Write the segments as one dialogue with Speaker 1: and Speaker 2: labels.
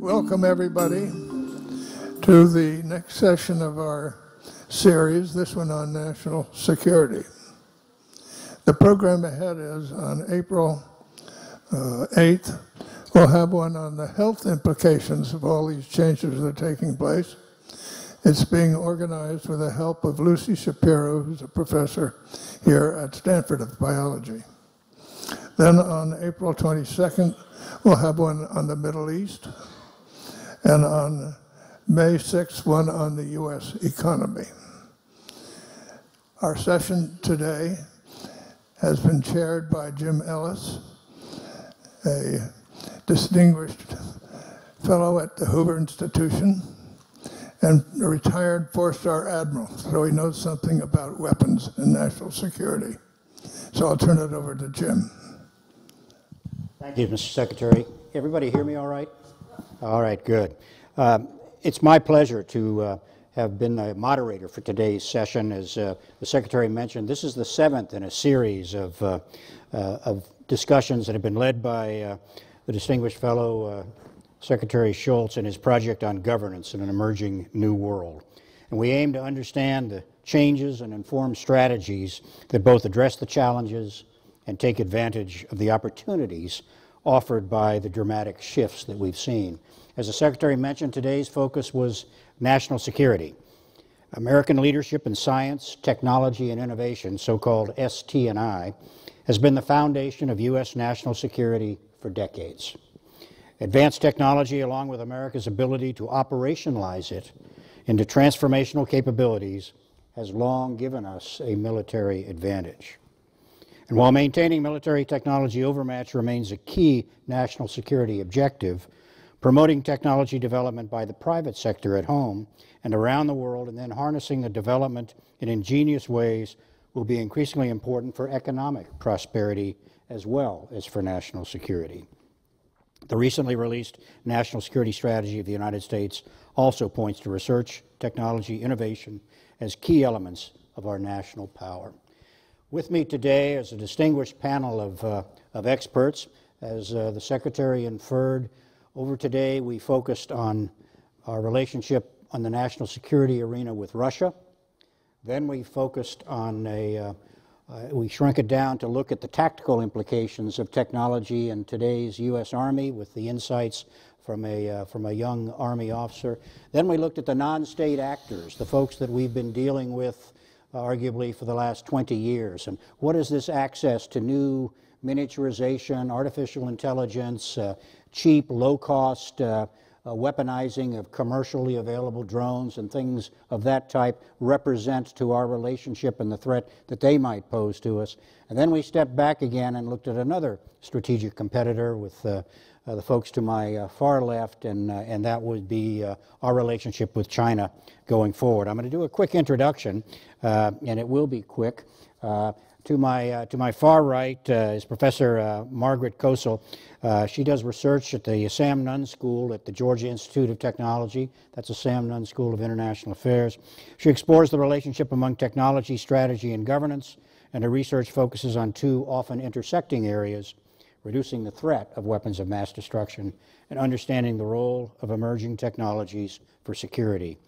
Speaker 1: Welcome everybody to the next session of our series, this one on national security. The program ahead is on April 8th. We'll have one on the health implications of all these changes that are taking place. It's being organized with the help of Lucy Shapiro, who's a professor here at Stanford of biology. Then on April 22nd, we'll have one on the Middle East. And on May 6th, one on the U.S. economy. Our session today has been chaired by Jim Ellis, a distinguished fellow at the Hoover Institution and a retired four-star admiral, so he knows something about weapons and national security. So I'll turn it over to Jim.
Speaker 2: Thank you, Mr. Secretary. Everybody hear me all right? All right, good. It's my pleasure to have been the moderator for today's session. As the Secretary mentioned, this is the seventh in a series of discussions that have been led by the distinguished fellow Secretary Shultz and his project on governance in an emerging new world. And we aim to understand the changes and inform strategies that both address the challenges and take advantage of the opportunities offered by the dramatic shifts that we've seen. As the Secretary mentioned, today's focus was national security. American leadership in science, technology, and innovation, so-called ST&I, has been the foundation of U.S. national security for decades. Advanced technology, along with America's ability to operationalize it into transformational capabilities, has long given us a military advantage. And while maintaining military technology overmatch remains a key national security objective, promoting technology development by the private sector at home and around the world, and then harnessing the development in ingenious ways, will be increasingly important for economic prosperity as well as for national security. The recently released National Security Strategy of the United States also points to research, technology, innovation as key elements of our national power. With me today is a distinguished panel of experts. As the Secretary inferred, over today we focused on our relationship on the national security arena with Russia. Then we focused on we shrunk it down to look at the tactical implications of technology in today's U.S. Army with the insights from a young Army officer. Then we looked at the non-state actors, the folks that we've been dealing with arguably for the last 20 years. And what is this access to new miniaturization, artificial intelligence, cheap, low-cost weaponizing of commercially available drones and things of that type represent to our relationship and the threat that they might pose to us. And then we stepped back again and looked at another strategic competitor with the folks to my far left, and that would be our relationship with China going forward. I'm going to do a quick introduction, and it will be quick. To my far right is Professor Margaret Kosal. She does research at the Sam Nunn School at the Georgia Institute of Technology. That's the Sam Nunn School of International Affairs. She explores the relationship among technology, strategy, and governance, and her research focuses on two often intersecting areas: reducing the threat of weapons of mass destruction and understanding the role of emerging technologies for security.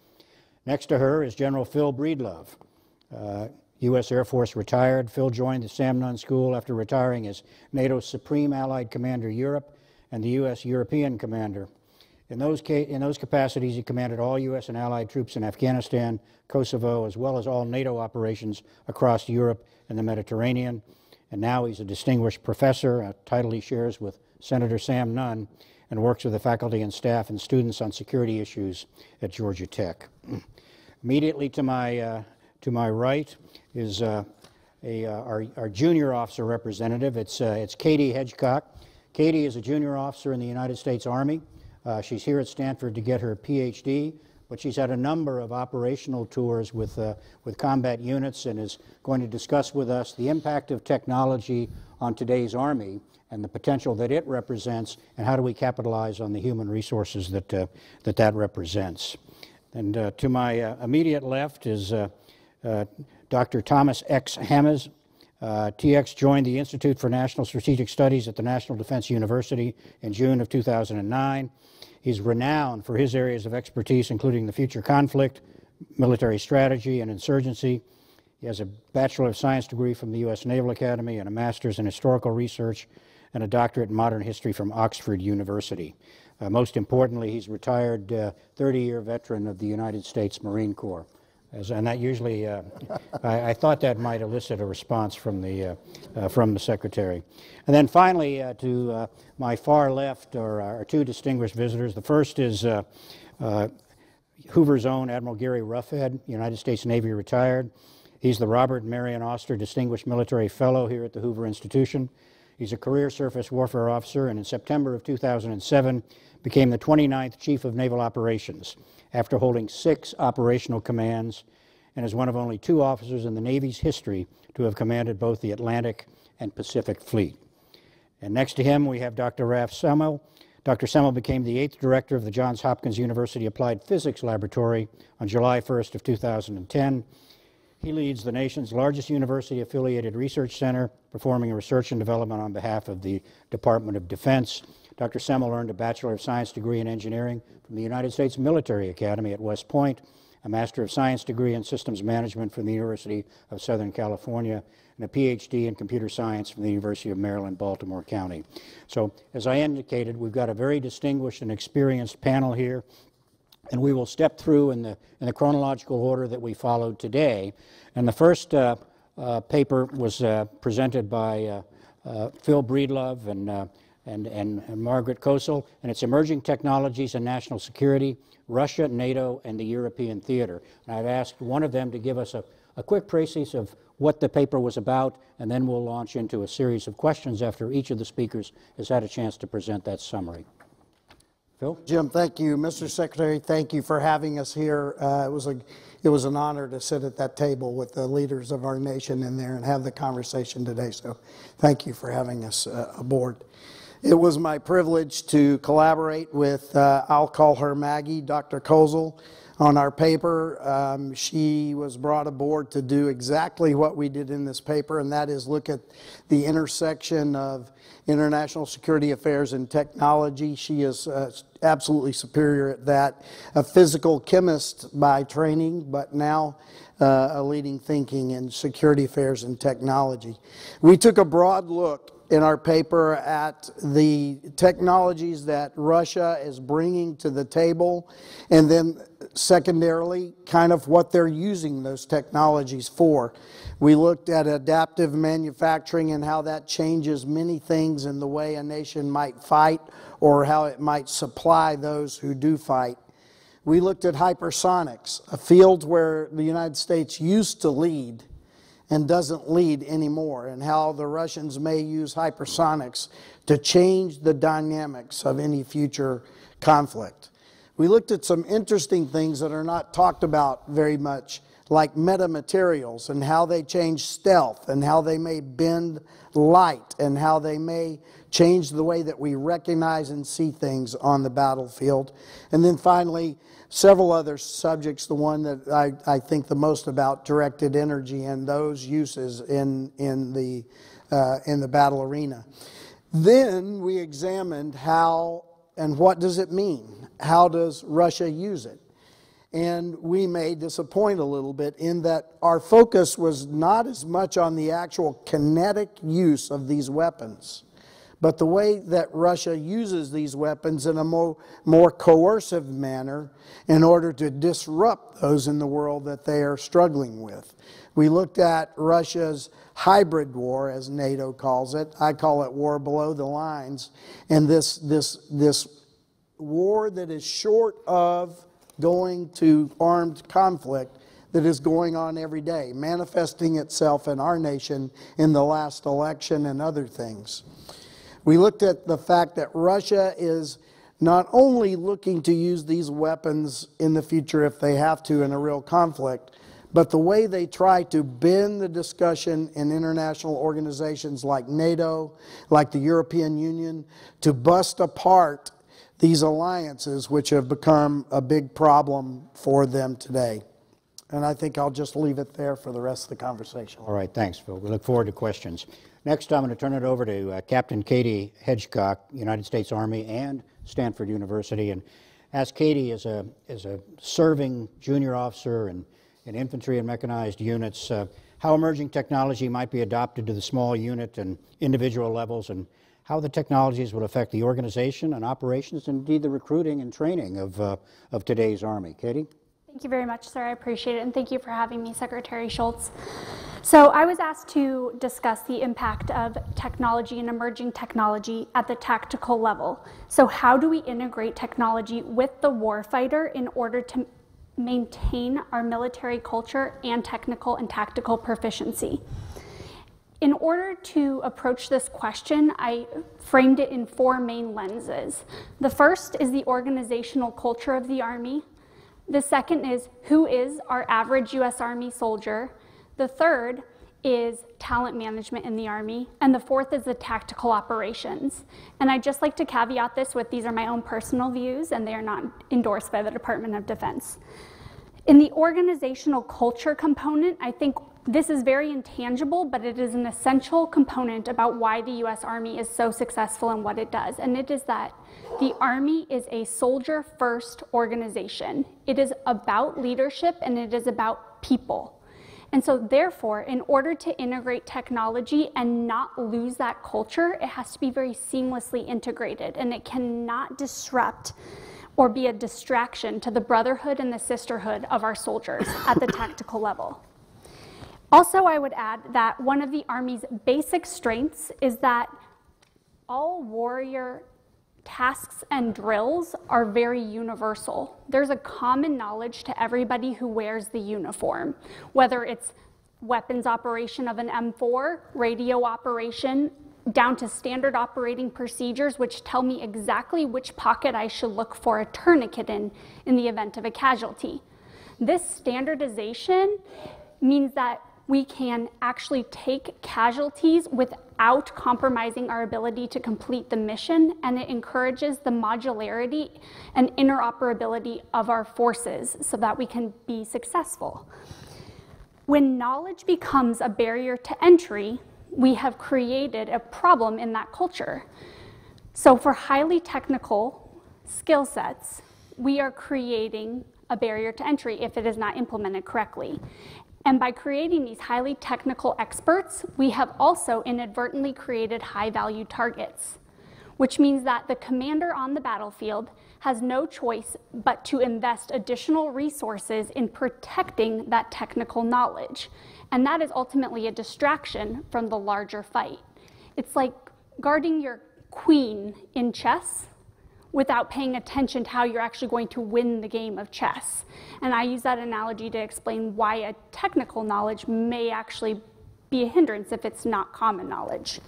Speaker 2: Next to her is General Phil Breedlove. U.S. Air Force retired. Phil joined the Sam Nunn School after retiring as NATO's Supreme Allied Commander Europe and the U.S. European Commander. In those capacities, he commanded all U.S. and Allied troops in Afghanistan, Kosovo, as well as all NATO operations across Europe and the Mediterranean. And now he's a distinguished professor, a title he shares with Senator Sam Nunn, and works with the faculty and staff and students on security issues at Georgia Tech. Immediately to my right is our junior officer representative. It's Katie Hedgecock. Katie is a junior officer in the United States Army. She's here at Stanford to get her PhD, but she's had a number of operational tours with combat units and is going to discuss with us the impact of technology on today's Army and the potential that it represents, and how do we capitalize on the human resources that represents. And to my immediate left is Dr. Thomas X. Hammes. TX joined the Institute for National Strategic Studies at the National Defense University in June of 2009. He's renowned for his areas of expertise, including the future conflict, military strategy, and insurgency. He has a Bachelor of Science degree from the U.S. Naval Academy and a Master's in Historical Research and a Doctorate in Modern History from Oxford University. Most importantly, he's a retired 30-year veteran of the United States Marine Corps. And that usually, I thought that might elicit a response from the Secretary. And then finally, to my far left are our two distinguished visitors. The first is Hoover's own Admiral Gary Roughead, United States Navy retired. He's the Robert and Marion Oster Distinguished Military Fellow here at the Hoover Institution. He's a career surface warfare officer, and in September of 2007 became the 29th Chief of Naval Operations after holding 6 operational commands, and is one of only 2 officers in the Navy's history to have commanded both the Atlantic and Pacific Fleet. And next to him we have Dr. Ralph Semmel. Dr. Semmel became the 8th director of the Johns Hopkins University Applied Physics Laboratory on July 1st of 2010. He leads the nation's largest university-affiliated research center, performing research and development on behalf of the Department of Defense. Dr. Semmel earned a Bachelor of Science degree in engineering from the United States Military Academy at West Point, a Master of Science degree in systems management from the University of Southern California, and a PhD in computer science from the University of Maryland, Baltimore County. So, as I indicated, we've got a very distinguished and experienced panel here, and we will step through in the chronological order that we followed today. And the first paper was presented by Phil Breedlove and Margaret Kosal, and it's Emerging Technologies and National Security, Russia, NATO, and the European Theater. And I've asked one of them to give us a quick précis of what the paper was about, and then we'll launch into a series of questions after each of the speakers has had a chance to present that summary. Phil?
Speaker 3: Jim, thank you. Mr. Secretary, thank you for having us here. It was an honor to sit at that table with the leaders of our nation in there and have the conversation today, so thank you for having us aboard. It was my privilege to collaborate with, I'll call her Maggie, Dr. Kosal, on our paper. She was brought aboard to do exactly what we did in this paper, and that is look at the intersection of international security affairs and technology. She is absolutely superior at that. A physical chemist by training, but now a leading thinking in security affairs and technology. We took a broad look in our paper at the technologies that Russia is bringing to the table, and then secondarily, kind of what they're using those technologies for. We looked at adaptive manufacturing and how that changes many things in the way a nation might fight or how it might supply those who do fight. We looked at hypersonics, a field where the United States used to lead and doesn't lead anymore, and how the Russians may use hypersonics to change the dynamics of any future conflict. We looked at some interesting things that are not talked about very much, like metamaterials and how they change stealth and how they may bend light and how they may change the way that we recognize and see things on the battlefield. And then finally, several other subjects, the one that I think the most about, directed energy and those uses in the battle arena. Then we examined how and what does it mean? How does Russia use it? And we may disappoint a little bit in that our focus was not as much on the actual kinetic use of these weapons, but the way that Russia uses these weapons in a more coercive manner in order to disrupt those in the world that they are struggling with. We looked at Russia's hybrid war, as NATO calls it. I call it war below the lines. And this war that is short of going to armed conflict that is going on every day, manifesting itself in our nation in the last election and other things. We looked at the fact that Russia is not only looking to use these weapons in the future if they have to in a real conflict, but the way they try to bend the discussion in international organizations like NATO, like the European Union, to bust apart these alliances which have become a big problem for them today. And I think I'll just leave it there for the rest of the conversation.
Speaker 2: All right, thanks, Phil. We look forward to questions. Next, I'm going to turn it over to Captain Katie Hedgecock, United States Army and Stanford University, and ask Katie, as a serving junior officer in infantry and mechanized units, how emerging technology might be adopted to the small unit and individual levels, and how the technologies would affect the organization and operations, and indeed the recruiting and training of today's Army. Katie?
Speaker 4: Thank you very much, sir. I appreciate it, and thank you for having me, Secretary Schultz. So I was asked to discuss the impact of technology and emerging technology at the tactical level. So how do we integrate technology with the warfighter in order to maintain our military culture and technical and tactical proficiency? In order to approach this question, I framed it in 4 main lenses. The first is the organizational culture of the Army. The second is, who is our average U.S. Army soldier? The third is talent management in the Army. And the fourth is the tactical operations. And I'd just like to caveat this with, these are my own personal views, and they are not endorsed by the Department of Defense. In the organizational culture component, I think this is very intangible, but it is an essential component about why the U.S. Army is so successful in what it does. And it is that the Army is a soldier-first organization. It is about leadership, and it is about people. And so therefore, in order to integrate technology and not lose that culture, it has to be very seamlessly integrated, and it cannot disrupt or be a distraction to the brotherhood and the sisterhood of our soldiers at the tactical level. Also, I would add that one of the Army's basic strengths is that all warrior tasks and drills are very universal. There's a common knowledge to everybody who wears the uniform, whether it's weapons operation of an M4, radio operation, down to standard operating procedures, which tell me exactly which pocket I should look for a tourniquet in the event of a casualty. This standardization means that we can actually take casualties without compromising our ability to complete the mission, and it encourages the modularity and interoperability of our forces so that we can be successful. When knowledge becomes a barrier to entry, we have created a problem in that culture. So for highly technical skill sets, we are creating a barrier to entry if it is not implemented correctly. And by creating these highly technical experts, we have also inadvertently created high-value targets, which means that the commander on the battlefield has no choice but to invest additional resources in protecting that technical knowledge. And that is ultimately a distraction from the larger fight. It's like guarding your queen in chess without paying attention to how you're actually going to win the game of chess. And I use that analogy to explain why a technical knowledge may actually be a hindrance if it's not common knowledge.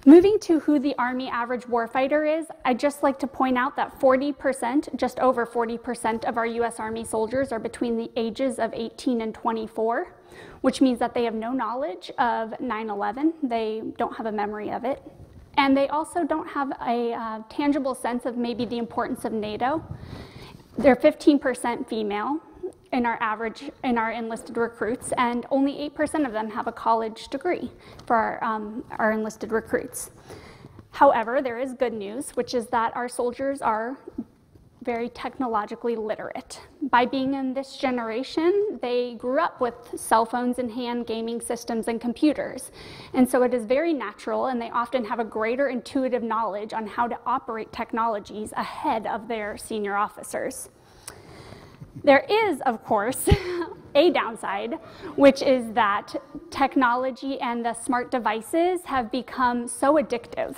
Speaker 4: Moving to who the Army average warfighter is, I'd just like to point out that 40%, just over 40% of our U.S. Army soldiers are between the ages of 18 and 24, which means that they have no knowledge of 9/11. They don't have a memory of it. And they also don't have a tangible sense of maybe the importance of NATO. They're 15% female in our enlisted recruits, and only 8% of them have a college degree for our enlisted recruits. However, there is good news, which is that our soldiers are very technologically literate. By being in this generation, they grew up with cell phones in hand, gaming systems, and computers. And so it is very natural, and they often have a greater intuitive knowledge on how to operate technologies ahead of their senior officers. There is, of course, a downside, which is that technology and the smart devices have become so addictive.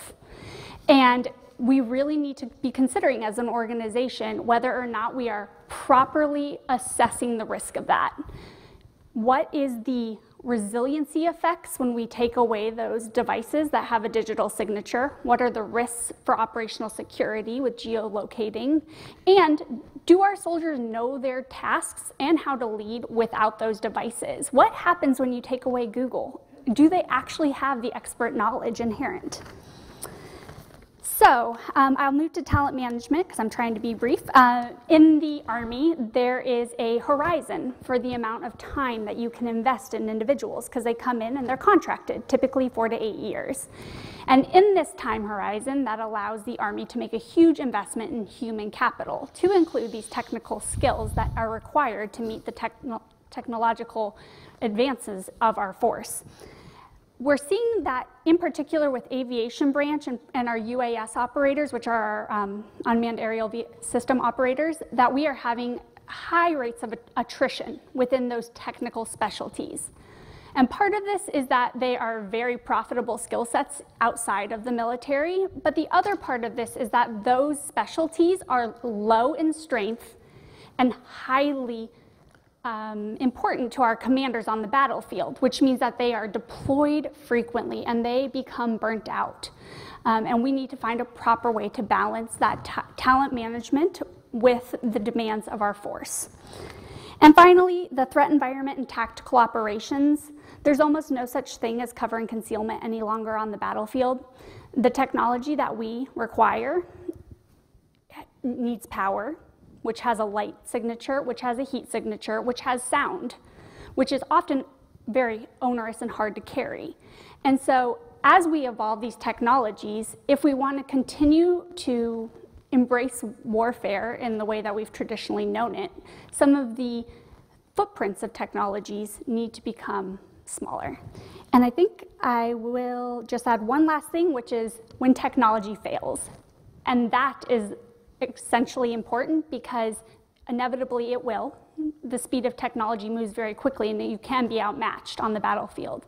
Speaker 4: And we really need to be considering as an organization whether or not we are properly assessing the risk of that. What is the resiliency effects when we take away those devices that have a digital signature? What are the risks for operational security with geolocating? And do our soldiers know their tasks and how to lead without those devices? What happens when you take away Google? Do they actually have the expert knowledge inherent? So I'll move to talent management because I'm trying to be brief. In the Army, there is a horizon for the amount of time that you can invest in individuals because they come in and they're contracted, typically 4 to 8 years. And in this time horizon, that allows the Army to make a huge investment in human capital to include these technical skills that are required to meet the technological advances of our force. We're seeing that in particular with aviation branch and our UAS operators, which are our unmanned aerial system operators, that we are having high rates of attrition within those technical specialties. And part of this is that they are very profitable skill sets outside of the military, but the other part of this is that those specialties are low in strength and highly important to our commanders on the battlefield, which means that they are deployed frequently and they become burnt out. And we need to find a proper way to balance that talent management with the demands of our force. And finally, the threat environment and tactical operations. There's almost no such thing as cover and concealment any longer on the battlefield. The technology that we require needs power, which has a light signature, which has a heat signature, which has sound, which is often very onerous and hard to carry. And so as we evolve these technologies, if we want to continue to embrace warfare in the way that we've traditionally known it, some of the footprints of technologies need to become smaller. And I think I will just add one last thing, which is when technology fails. And that is essentially important because inevitably it will. The speed of technology moves very quickly and you can be outmatched on the battlefield.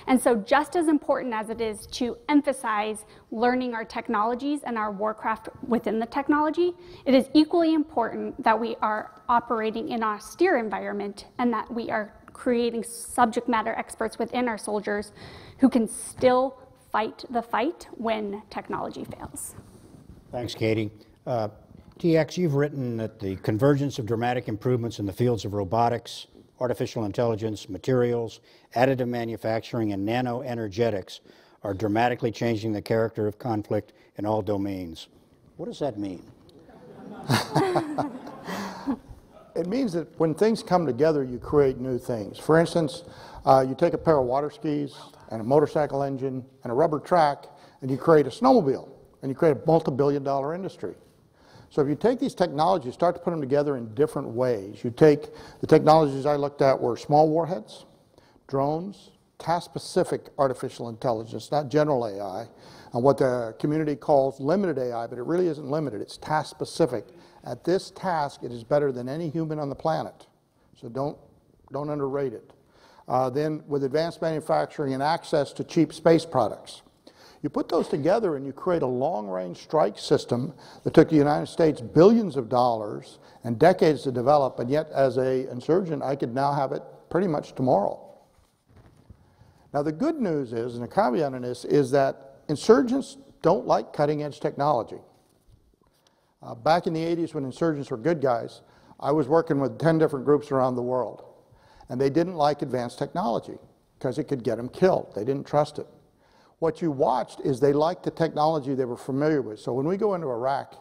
Speaker 4: And so just as important as it is to emphasize learning our technologies and our warcraft within the technology, it is equally important that we are operating in an austere environment and that we are creating subject matter experts within our soldiers who can still fight the fight when technology fails.
Speaker 2: Thanks, Katie. TX, you've written that the convergence of dramatic improvements in the fields of robotics, artificial intelligence, materials, additive manufacturing, and nanoenergetics are dramatically changing the character of conflict in all domains. What does that mean?
Speaker 5: It means that when things come together, you create new things. For instance, you take a pair of water skis and a motorcycle engine and a rubber track, and you create a snowmobile, and you create a multi-billion-dollar industry. So if you take these technologies, start to put them together in different ways. You take the technologies I looked at were small warheads, drones, task-specific artificial intelligence, not general AI, and what the community calls limited AI, but it really isn't limited, it's task-specific. At this task, it is better than any human on the planet, so don't underrate it. Then with advanced manufacturing and access to cheap space products. You put those together and you create a long-range strike system that took the United States billions of dollars and decades to develop, and yet as an insurgent, I could now have it pretty much tomorrow. Now the good news is, and a caveat on this, is that insurgents don't like cutting-edge technology. Back in the 80s when insurgents were good guys, I was working with 10 different groups around the world, and they didn't like advanced technology because it could get them killed. They didn't trust it. What you watched is they liked the technology they were familiar with. So when we go into Iraq,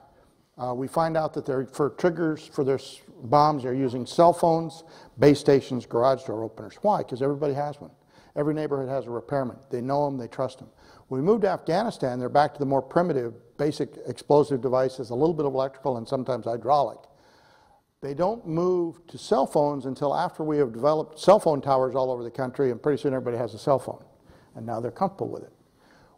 Speaker 5: we find out that they're, for triggers for their bombs, they're using cell phones, base stations, garage door openers. Why? Because everybody has one. Every neighborhood has a repairman. They know them, they trust them. When we moved to Afghanistan, they're back to the more primitive, basic explosive devices, a little bit of electrical and sometimes hydraulic. They don't move to cell phones until after we have developed cell phone towers all over the country, and pretty soon everybody has a cell phone. And now they're comfortable with it.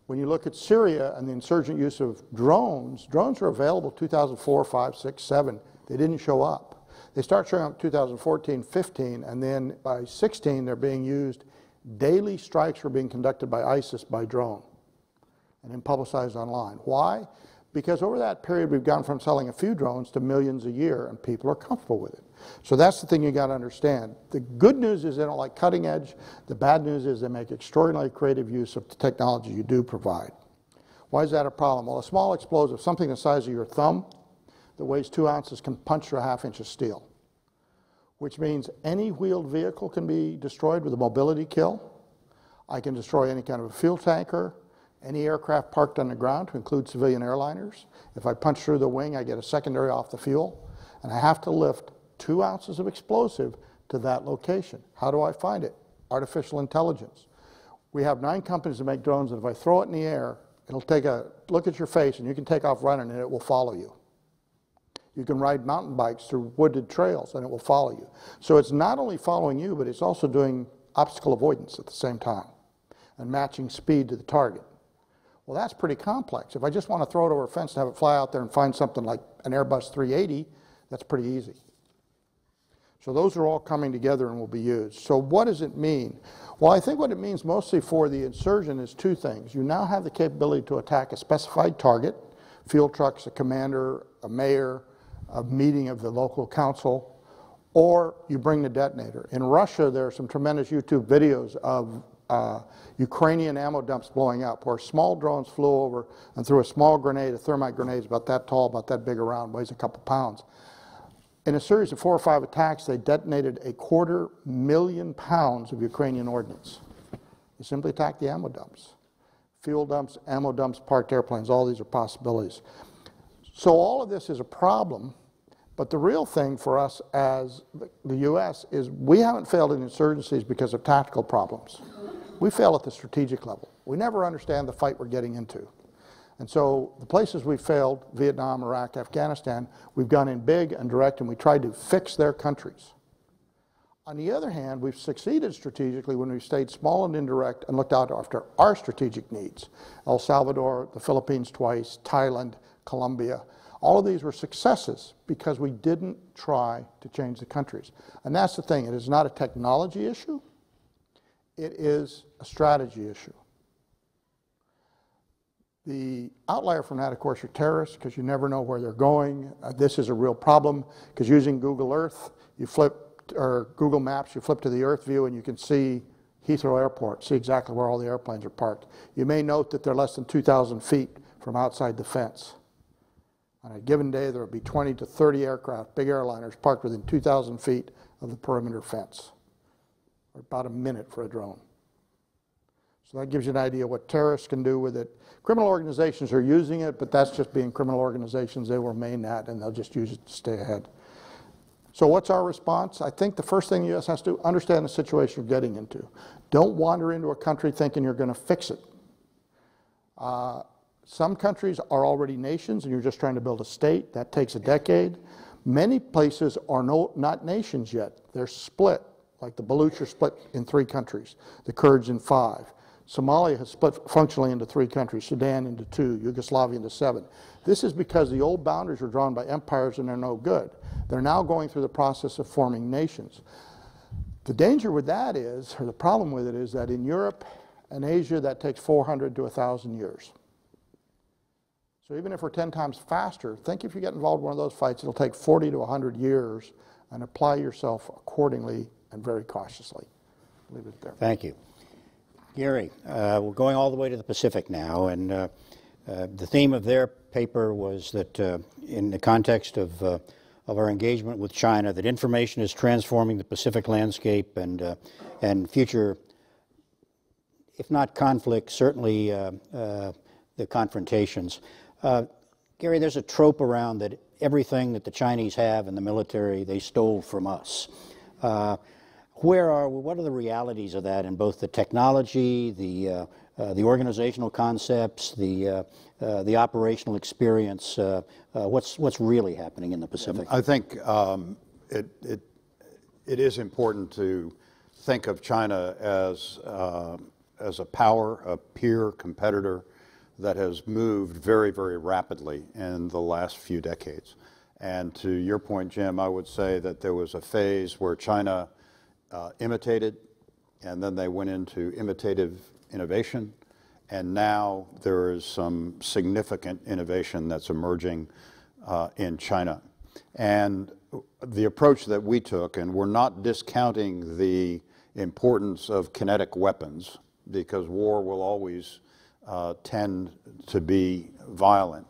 Speaker 5: When you look at Syria and the insurgent use of drones, drones were available 2004, 5, 6, 7. They didn't show up. They start showing up 2014, 15, and then by 16 they're being used. Daily strikes were being conducted by ISIS by drone and then publicized online. Why? Because over that period we've gone from selling a few drones to millions a year, and people are comfortable with it. So that's the thing you got to understand. The good news is they don't like cutting edge. The bad news is they make extraordinarily creative use of the technology you do provide. Why is that a problem? Well, a small explosive, something the size of your thumb that weighs 2 ounces, can punch through a half-inch of steel, which means any wheeled vehicle can be destroyed with a mobility kill. I can destroy any kind of a fuel tanker, any aircraft parked on the ground, to include civilian airliners. If I punch through the wing, I get a secondary off the fuel, and I have to lift 2 ounces of explosive to that location. How do I find it? Artificial intelligence. We have 9 companies that make drones, and if I throw it in the air, it'll take a look at your face, and you can take off running, and it will follow you. You can ride mountain bikes through wooded trails, and it will follow you. So it's not only following you, but it's also doing obstacle avoidance at the same time and matching speed to the target. Well, that's pretty complex. If I just want to throw it over a fence and have it fly out there and find something like an Airbus 380, that's pretty easy. So those are all coming together and will be used. So what does it mean? Well, I think what it means mostly for the insurgent is 2 things. You now have the capability to attack a specified target, field trucks, a commander, a mayor, a meeting of the local council, or you bring the detonator. In Russia, there are some tremendous YouTube videos of Ukrainian ammo dumps blowing up, where small drones flew over and threw a small grenade, a thermite grenade, about that tall, about that big around, weighs a couple pounds. In a series of 4 or 5 attacks, they detonated 250,000 pounds of Ukrainian ordnance. They simply attacked the ammo dumps. Fuel dumps, ammo dumps, parked airplanes, all these are possibilities. So all of this is a problem, but the real thing for us as the U.S. is we haven't failed in insurgencies because of tactical problems. We fail at the strategic level. We never understand the fight we're getting into. And so the places we failed, Vietnam, Iraq, Afghanistan, we've gone in big and direct, and we tried to fix their countries. On the other hand, we've succeeded strategically when we've stayed small and indirect and looked out after our strategic needs. El Salvador, the Philippines twice, Thailand, Colombia. All of these were successes because we didn't try to change the countries. And that's the thing. It is not a technology issue. It is a strategy issue. The outlier from that, of course, are terrorists, because you never know where they're going. This is a real problem, because using Google Earth, you flip, or Google Maps, you flip to the Earth view, and you can see Heathrow Airport, see exactly where all the airplanes are parked. You may note that they're less than 2,000 feet from outside the fence. On a given day, there will be 20 to 30 aircraft, big airliners, parked within 2,000 feet of the perimeter fence, or about a minute for a drone. So that gives you an idea what terrorists can do with it. Criminal organizations are using it, but that's just being criminal organizations. They will remain that, and they'll just use it to stay ahead. So what's our response? I think the first thing the U.S. has to understand the situation you're getting into. Don't wander into a country thinking you're going to fix it. Some countries are already nations, and you're just trying to build a state. That takes a decade. Many places are not nations yet. They're split, like the Baluch are split in 3 countries, the Kurds in 5. Somalia has split functionally into 3 countries, Sudan into 2, Yugoslavia into 7. This is because the old boundaries were drawn by empires and they're no good. They're now going through the process of forming nations. The danger with that is, or the problem with it is, that in Europe and Asia that takes 400 to 1,000 years. So even if we're 10 times faster, think if you get involved in one of those fights, it'll take 40 to 100 years, and apply yourself accordingly and very cautiously. Leave it there.
Speaker 2: Thank you. Gary, we're going all the way to the Pacific now, and the theme of their paper was that in the context of our engagement with China, that information is transforming the Pacific landscape, and future, if not conflict, certainly the confrontations. Gary, there's a trope around that everything that the Chinese have in the military, they stole from us. Where are we? What are the realities of that in both the technology, the organizational concepts, the operational experience? What's really happening in the Pacific?
Speaker 6: I think it is important to think of China as a power, a peer competitor that has moved very, very rapidly in the last few decades. And to your point, Jim, I would say that there was a phase where China imitated, and then they went into imitative innovation, and now there is some significant innovation that's emerging in China. And the approach that we took, and we're not discounting the importance of kinetic weapons, because war will always tend to be violent.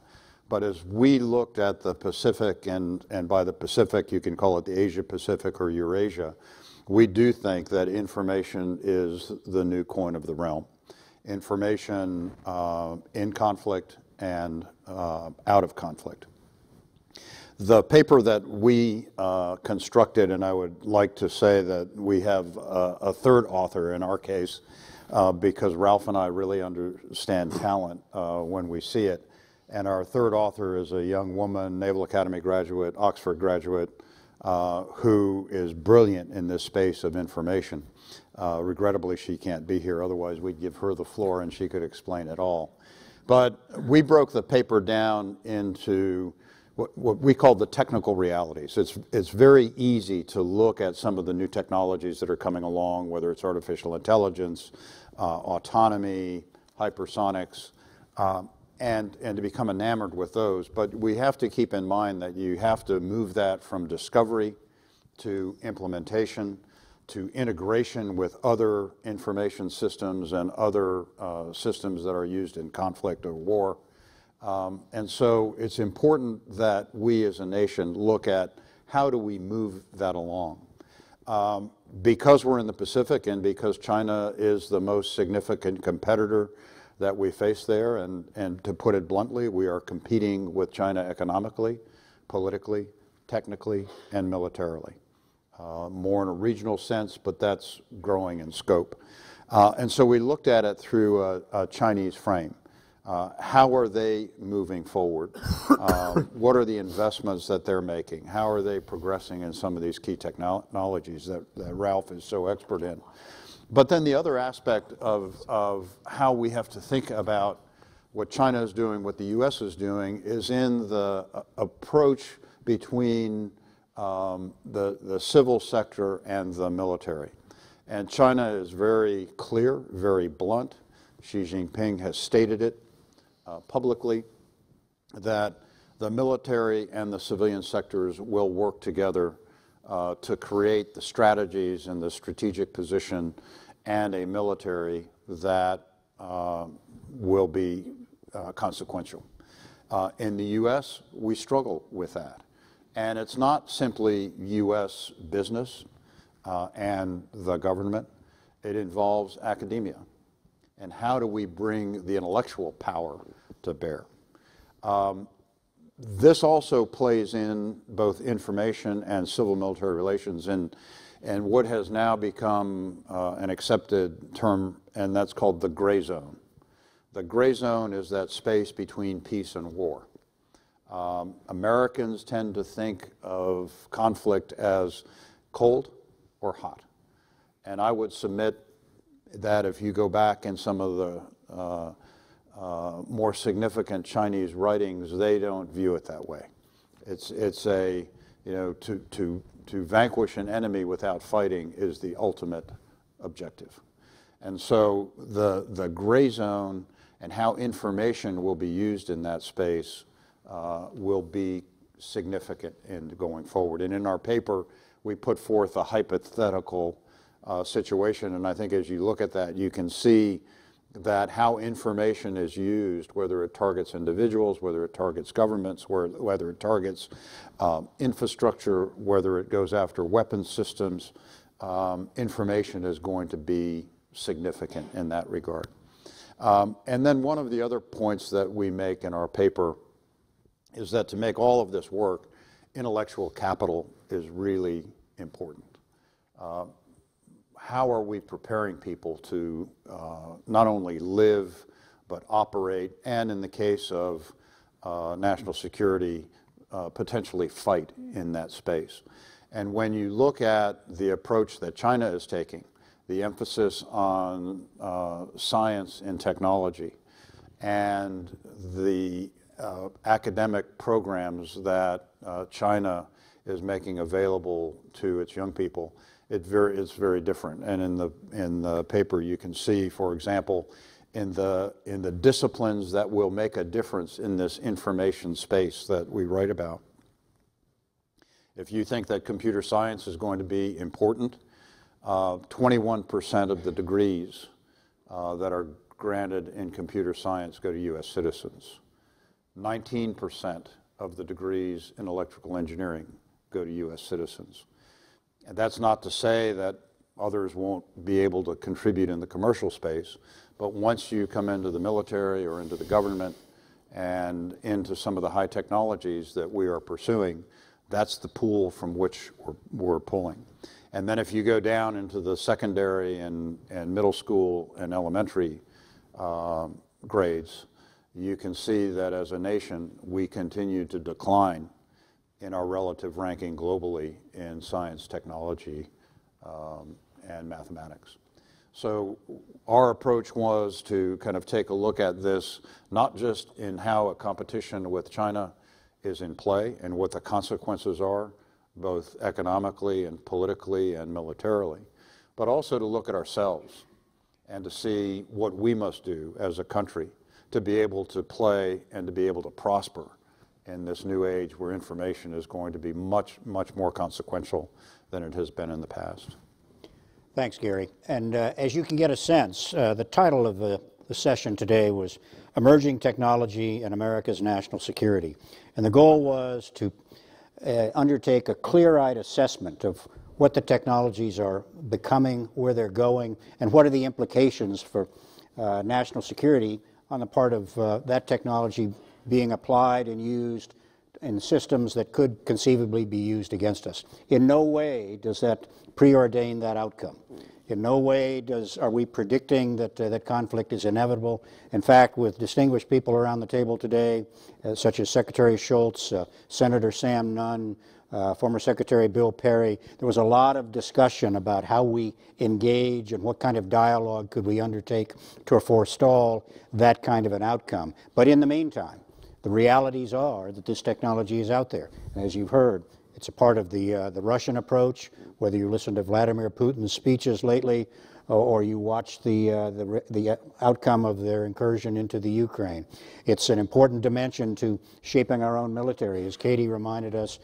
Speaker 6: But as we looked at the Pacific, and by the Pacific you can call it the Asia-Pacific or Eurasia, we do think that information is the new coin of the realm. information in conflict and out of conflict. The paper that we constructed, and I would like to say that we have a third author in our case, because Ralph and I really understand talent when we see it. And our third author is a young woman, Naval Academy graduate, Oxford graduate, who is brilliant in this space of information. Regrettably, she can't be here, otherwise we'd give her the floor and she could explain it all. But we broke the paper down into what we call the technical realities. It's very easy to look at some of the new technologies that are coming along, whether it's artificial intelligence, autonomy, hypersonics, and to become enamored with those. But we have to keep in mind that you have to move that from discovery to implementation to integration with other information systems and other systems that are used in conflict or war. And so it's important that we as a nation look at how do we move that along. Because we're in the Pacific and because China is the most significant competitor that we face there, and to put it bluntly, we are competing with China economically, politically, technically, and militarily. More in a regional sense, but that's growing in scope. And so we looked at it through a Chinese frame. How are they moving forward? What are the investments that they're making? How are they progressing in some of these key technologies that Ralph is so expert in? But then the other aspect of how we have to think about what China is doing, what the U.S. is doing, is in the approach between the civil sector and the military. And China is very clear, very blunt. Xi Jinping has stated it publicly, that the military and the civilian sectors will work together to create the strategies and the strategic position and a military that will be consequential. In the U.S., we struggle with that. And it's not simply U.S. business and the government. It involves academia. And how do we bring the intellectual power to bear? This also plays in both information and civil military relations and what has now become an accepted term, and that's called the gray zone. The gray zone is that space between peace and war. Americans tend to think of conflict as cold or hot. And I would submit that if you go back in some of the more significant Chinese writings, they don't view it that way. It's a, you know, to vanquish an enemy without fighting is the ultimate objective. And so the gray zone and how information will be used in that space will be significant in going forward. And in our paper, we put forth a hypothetical situation, and I think as you look at that, you can see that how information is used, whether it targets individuals, whether it targets governments, whether it targets infrastructure, whether it goes after weapons systems, information is going to be significant in that regard. And then one of the other points that we make in our paper is that to make all of this work, intellectual capital is really important. How are we preparing people to not only live, but operate, and in the case of national security, potentially fight in that space? And when you look at the approach that China is taking, the emphasis on science and technology, and the academic programs that China is making available to its young people, it's very different. And in the paper you can see, for example, in the disciplines that will make a difference in this information space that we write about. If you think that computer science is going to be important, 21% of the degrees that are granted in computer science go to U.S. citizens. 19% of the degrees in electrical engineering go to U.S. citizens. And that's not to say that Others won't be able to contribute in the commercial space. But once you come into the military or into the government and into some of the high technologies that we are pursuing, that's the pool from which we're pulling. And then if you go down into the secondary and middle school and elementary grades, you can see that as a nation, we continue to decline in our relative ranking globally in science, technology, and mathematics. So our approach was to kind of take a look at this, not just in how a competition with China is in play and what the consequences are, both economically and politically and militarily, but also to look at ourselves and to see what we must do as a country to be able to play and to be able to prosper in this new age where information is going to be much, much more consequential than it has been in the past.
Speaker 2: Thanks, Gary. And as you can get a sense, the title of the session today was Emerging Technology and America's National Security. And the goal was to undertake a clear-eyed assessment of what the technologies are becoming, where they're going, and what are the implications for national security on the part of that technology being applied and used in systems that could conceivably be used against us. In no way does that preordain that outcome. In no way are we predicting that that conflict is inevitable. In fact, with distinguished people around the table today, such as Secretary Shultz, Senator Sam Nunn, former Secretary Bill Perry, there was a lot of discussion about how we engage and what kind of dialogue could we undertake to forestall that kind of an outcome. But in the meantime, the realities are that this technology is out there. And as you've heard, it's a part of the Russian approach, whether you listen to Vladimir Putin's speeches lately or you watch the outcome of their incursion into the Ukraine. It's an important dimension to shaping our own military. As Katie reminded us,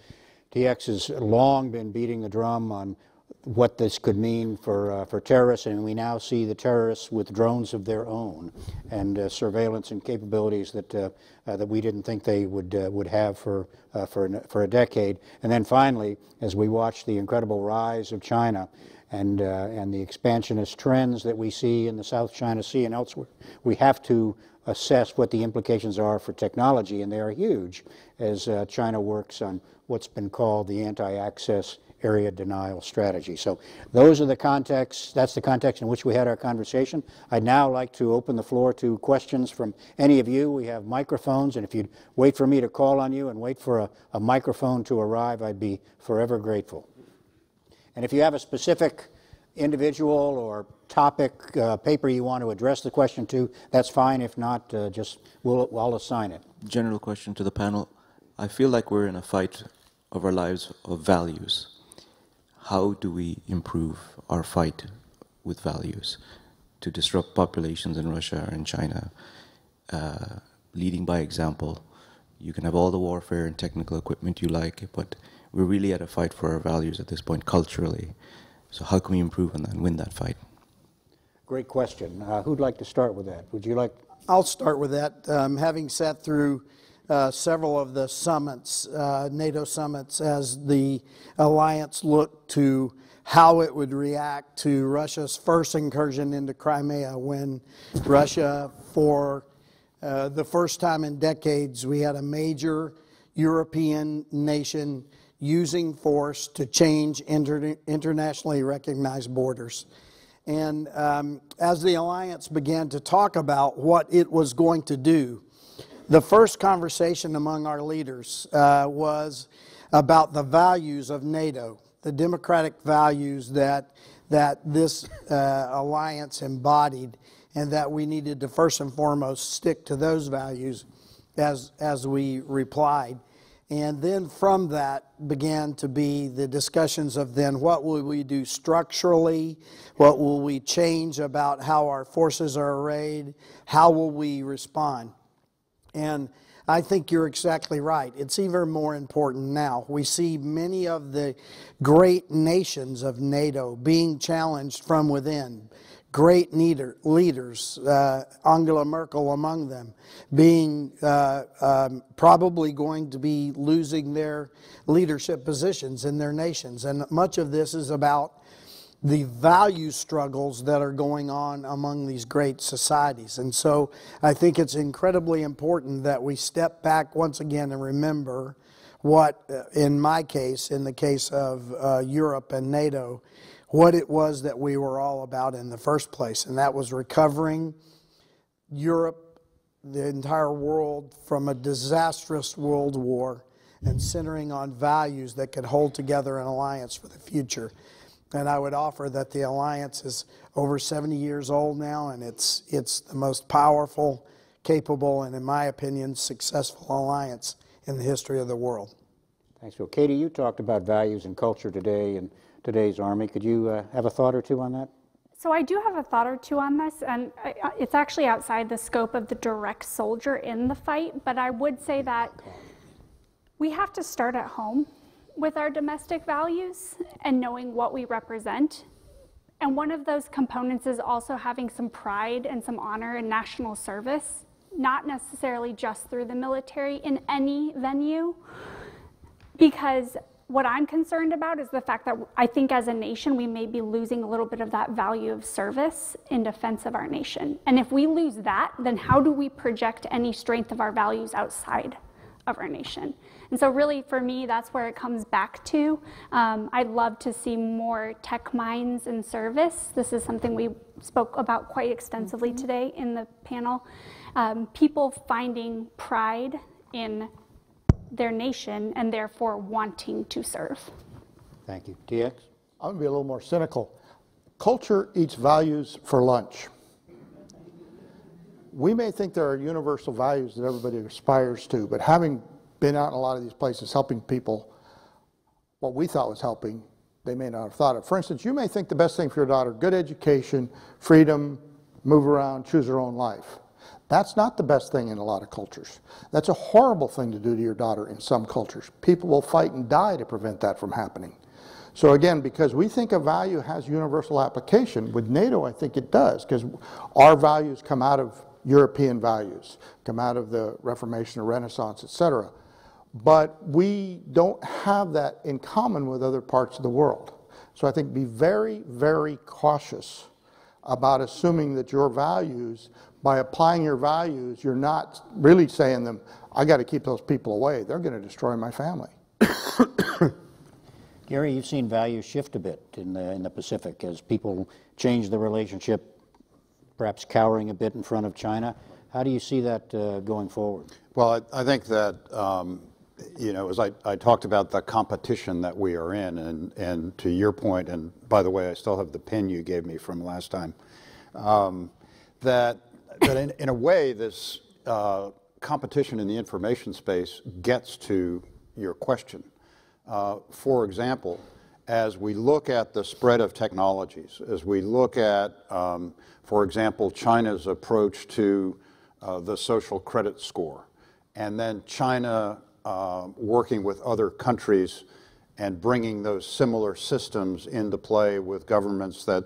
Speaker 2: TX has long been beating the drum on what this could mean for terrorists, and we now see the terrorists with drones of their own and surveillance and capabilities that we didn't think they would have for a decade. And then finally, as we watch the incredible rise of China and the expansionist trends that we see in the South China Sea and elsewhere, we have to assess what the implications are for technology, and they are huge as China works on what's been called the anti-access area denial strategy. So those are the contexts, that's the context in which we had our conversation. I'd now like to open the floor to questions from any of you. We have microphones, and if you'd wait for me to call on you and wait for a microphone to arrive, I'd be forever grateful. And if you have a specific individual or topic, paper you want to address the question to, that's fine. If not, I'll assign it.
Speaker 7: General question to the panel. I feel like we're in a fight of our lives of values. How do we improve our fight with values to disrupt populations in Russia and China, leading by example? You can have all the warfare and technical equipment you like, but we're really at a fight for our values at this point culturally. So how can we improve on that and win that fight?
Speaker 2: Great question. Who'd like to start with that? Would you like?
Speaker 3: I'll start with that. Having sat through several of the summits, NATO summits, as the alliance looked to how it would react to Russia's first incursion into Crimea, when Russia, for the first time in decades, we had a major European nation using force to change internationally recognized borders. And as the alliance began to talk about what it was going to do, the first conversation among our leaders was about the values of NATO, the democratic values that this alliance embodied, and that we needed to first and foremost stick to those values as we replied. And then from that began to be the discussions of then what will we do structurally, what will we change about how our forces are arrayed, how will we respond. And I think you're exactly right. It's even more important now. We see many of the great nations of NATO being challenged from within. Great leaders, Angela Merkel among them, being probably going to be losing their leadership positions in their nations. And much of this is about the value struggles that are going on among these great societies. And so I think it's incredibly important that we step back once again and remember what, in my case, in the case of Europe and NATO, what it was that we were all about in the first place. And that was recovering Europe, the entire world, from a disastrous world war and centering on values that could hold together an alliance for the future. And I would offer that the alliance is over 70 years old now, and it's the most powerful, capable, and in my opinion, successful alliance in the history of the world.
Speaker 2: Thanks, Phil. Katie, you talked about values and culture today in today's Army. Could you have a thought or two on that?
Speaker 4: So I do have a thought or two on this, and it's actually outside the scope of the direct soldier in the fight, but I would say that we have to start at home with our domestic values and knowing what we represent. And one of those components is also having some pride and some honor in national service, not necessarily just through the military in any venue, because what I'm concerned about is the fact that I think as a nation we may be losing a little bit of that value of service in defense of our nation. And if we lose that, then how do we project any strength of our values outside of our nation? And so really for me, that's where it comes back to. I'd love to see more tech minds in service. This is something we spoke about quite extensively today in the panel. People finding pride in their nation and therefore wanting to serve.
Speaker 2: Thank you. TX?
Speaker 5: I'm going to be a little more cynical. Culture eats values for lunch. We may think there are universal values that everybody aspires to, but having been out in a lot of these places helping people, what we thought was helping, they may not have thought of. For instance, you may think the best thing for your daughter, good education, freedom, move around, choose her own life. That's not the best thing in a lot of cultures. That's a horrible thing to do to your daughter in some cultures. People will fight and die to prevent that from happening. So again, because we think a value has universal application, with NATO I think it does, because our values come out of European values, come out of the Reformation or Renaissance, etc. But we don't have that in common with other parts of the world. So I think be very, very cautious about assuming that your values, by applying your values, you're not really saying to them, I got to keep those people away. They're going to destroy my family.
Speaker 2: Gary, you've seen values shift a bit in the Pacific as people change the relationship, perhaps cowering a bit in front of China. How do you see that going forward?
Speaker 6: Well, I think that, you know, as I talked about the competition that we are in, and to your point, and by the way, I still have the pin you gave me from last time, that in a way, this competition in the information space gets to your question. For example, as we look at the spread of technologies, as we look at, for example, China's approach to the social credit score, and then China working with other countries and bringing those similar systems into play with governments that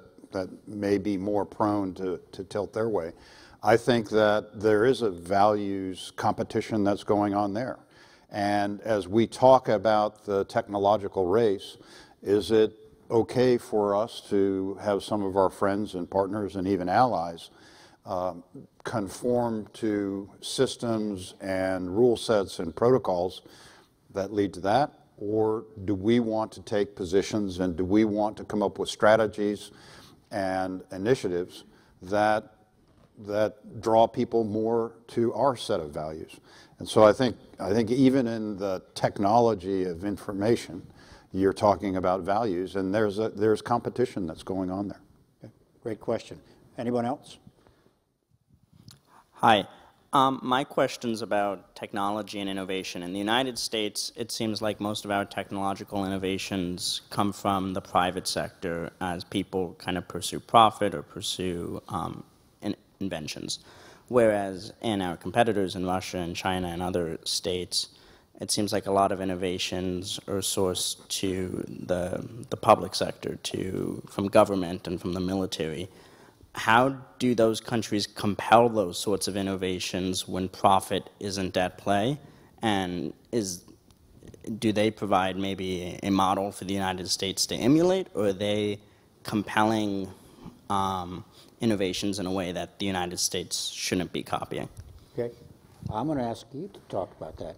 Speaker 6: may be more prone to tilt their way. I think that there is a values competition that's going on there. And as we talk about the technological race, is it okay for us to have some of our friends and partners and even allies conform to systems and rule sets and protocols that lead to that? Or do we want to take positions, and do we want to come up with strategies and initiatives that draw people more to our set of values? And so I think even in the technology of information, you're talking about values, and there's competition that's going on there.
Speaker 2: Okay. Great question. Anyone else?
Speaker 8: Hi. My question's about technology and innovation. In the United States, it seems like most of our technological innovations come from the private sector as people kind of pursue profit or pursue inventions. Whereas in our competitors in Russia and China and other states, it seems like a lot of innovations are sourced to the public sector, from government and from the military. How do those countries compel those sorts of innovations when profit isn't at play? And do they provide maybe a model for the United States to emulate, or are they compelling innovations in a way that the United States shouldn't be copying?
Speaker 2: Okay. I'm going to ask you to talk about that.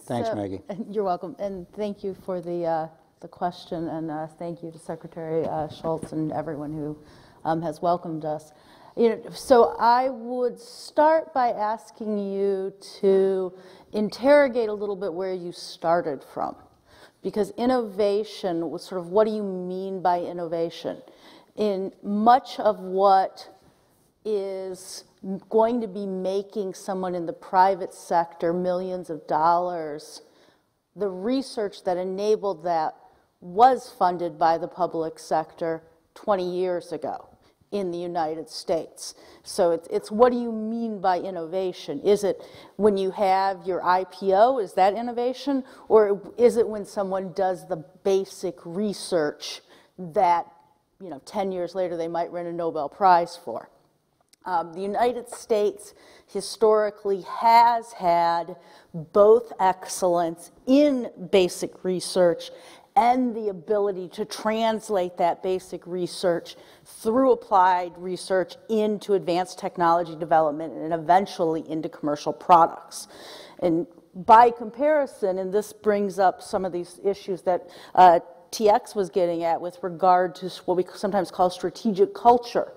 Speaker 2: Thanks, Maggie.
Speaker 9: You're welcome, and thank you for the question, and thank you to Secretary Schultz and everyone who has welcomed us. So I would start by asking you to interrogate a little bit where you started from, because innovation was sort of, what do you mean by innovation? In much of what is going to be making someone in the private sector millions of dollars, the research that enabled that was funded by the public sector 20 years ago in the United States. So it's what do you mean by innovation? Is it when you have your IPO, is that innovation? Or is it when someone does the basic research that 10 years later they might win a Nobel Prize for? The United States historically has had both excellence in basic research and the ability to translate that basic research through applied research into advanced technology development and eventually into commercial products. And by comparison, and this brings up some of these issues that TX was getting at with regard to what we sometimes call strategic culture.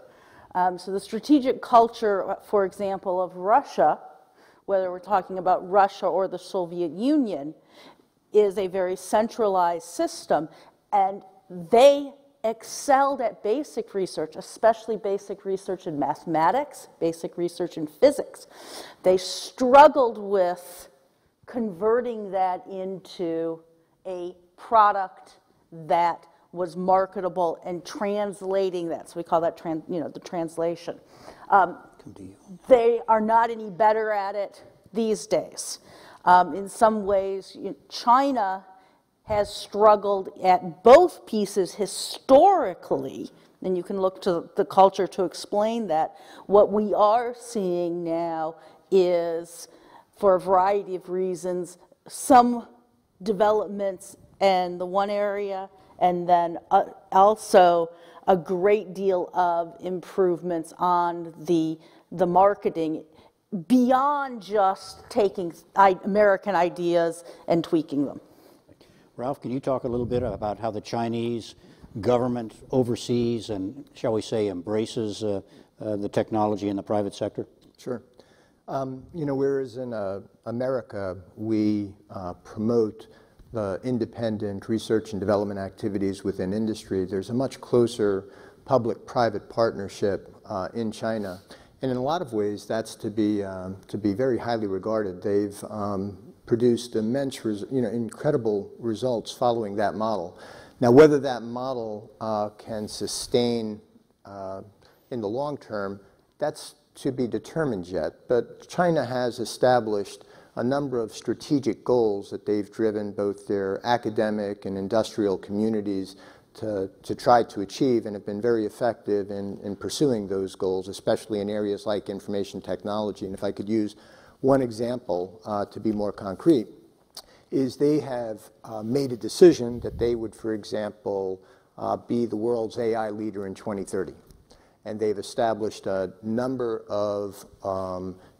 Speaker 9: So the strategic culture, for example, of Russia, whether we're talking about Russia or the Soviet Union, is a very centralized system, and they excelled at basic research, especially basic research in mathematics, basic research in physics. They struggled with converting that into a product that was marketable and translating that. So we call that the translation. They are not any better at it these days. In some ways, China has struggled at both pieces historically, and you can look to the culture to explain that. What we are seeing now is, for a variety of reasons, some developments in the one area, and then also a great deal of improvements on the marketing beyond just taking American ideas and tweaking them.
Speaker 2: Ralph, can you talk a little bit about how the Chinese government oversees and, shall we say, embraces the technology in the private sector?
Speaker 10: Sure. Whereas in America, we promote the independent research and development activities within industry, there's a much closer public-private partnership in China. And in a lot of ways, that's to be very highly regarded. They've produced immense, incredible results following that model. Now, whether that model can sustain in the long term, that's to be determined yet. But China has established a number of strategic goals that they've driven both their academic and industrial communities to try to achieve, and have been very effective in pursuing those goals, especially in areas like information technology. And if I could use one example to be more concrete, is they have made a decision that they would, for example, be the world's AI leader in 2030. And they've established a number of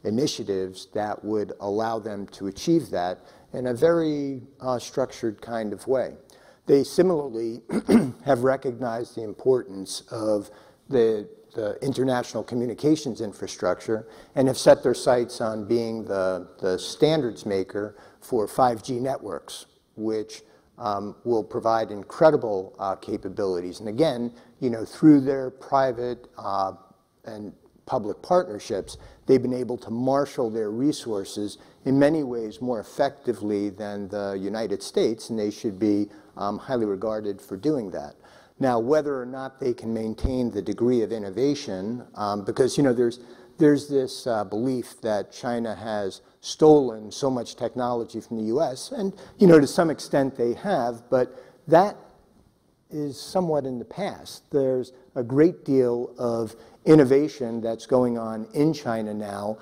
Speaker 10: initiatives that would allow them to achieve that in a very structured kind of way. They similarly have recognized the importance of the international communications infrastructure and have set their sights on being the standards maker for 5G networks, which will provide incredible capabilities. And again, through their private and public partnerships, they've been able to marshal their resources in many ways more effectively than the United States, and they should be highly regarded for doing that. Now, whether or not they can maintain the degree of innovation, because there's this belief that China has stolen so much technology from the U.S., and to some extent they have, but that is somewhat in the past. There's a great deal of innovation that's going on in China now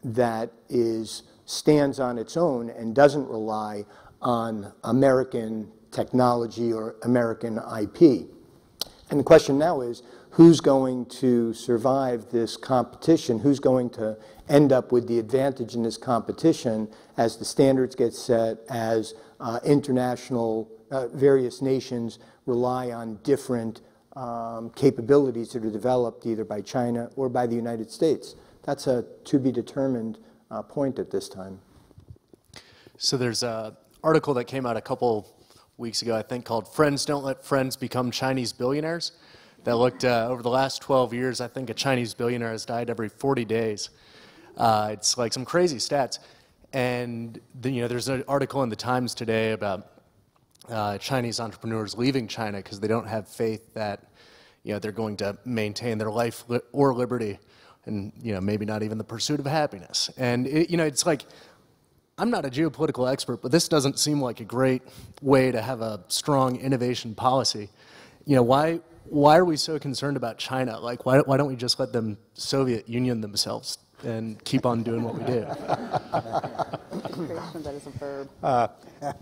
Speaker 10: that stands on its own and doesn't rely on American technology or American IP. And the question now is, who's going to survive this competition? Who's going to end up with the advantage in this competition as the standards get set, as international, various nations rely on different capabilities that are developed either by China or by the United States? That's a to-be-determined point at this time.
Speaker 11: So there's an article that came out a couple weeks ago, I think, called "Friends Don't Let Friends Become Chinese Billionaires," that looked over the last 12 years, I think a Chinese billionaire has died every 40 days. It's like some crazy stats. And there's an article in the Times today about Chinese entrepreneurs leaving China because they don't have faith that they're going to maintain their life or liberty, and maybe not even the pursuit of happiness. And it's like, I'm not a geopolitical expert, but this doesn't seem like a great way to have a strong innovation policy. Why are we so concerned about China? Like, why don't we just let them Soviet Union themselves and keep on doing what we do?
Speaker 9: That is a verb.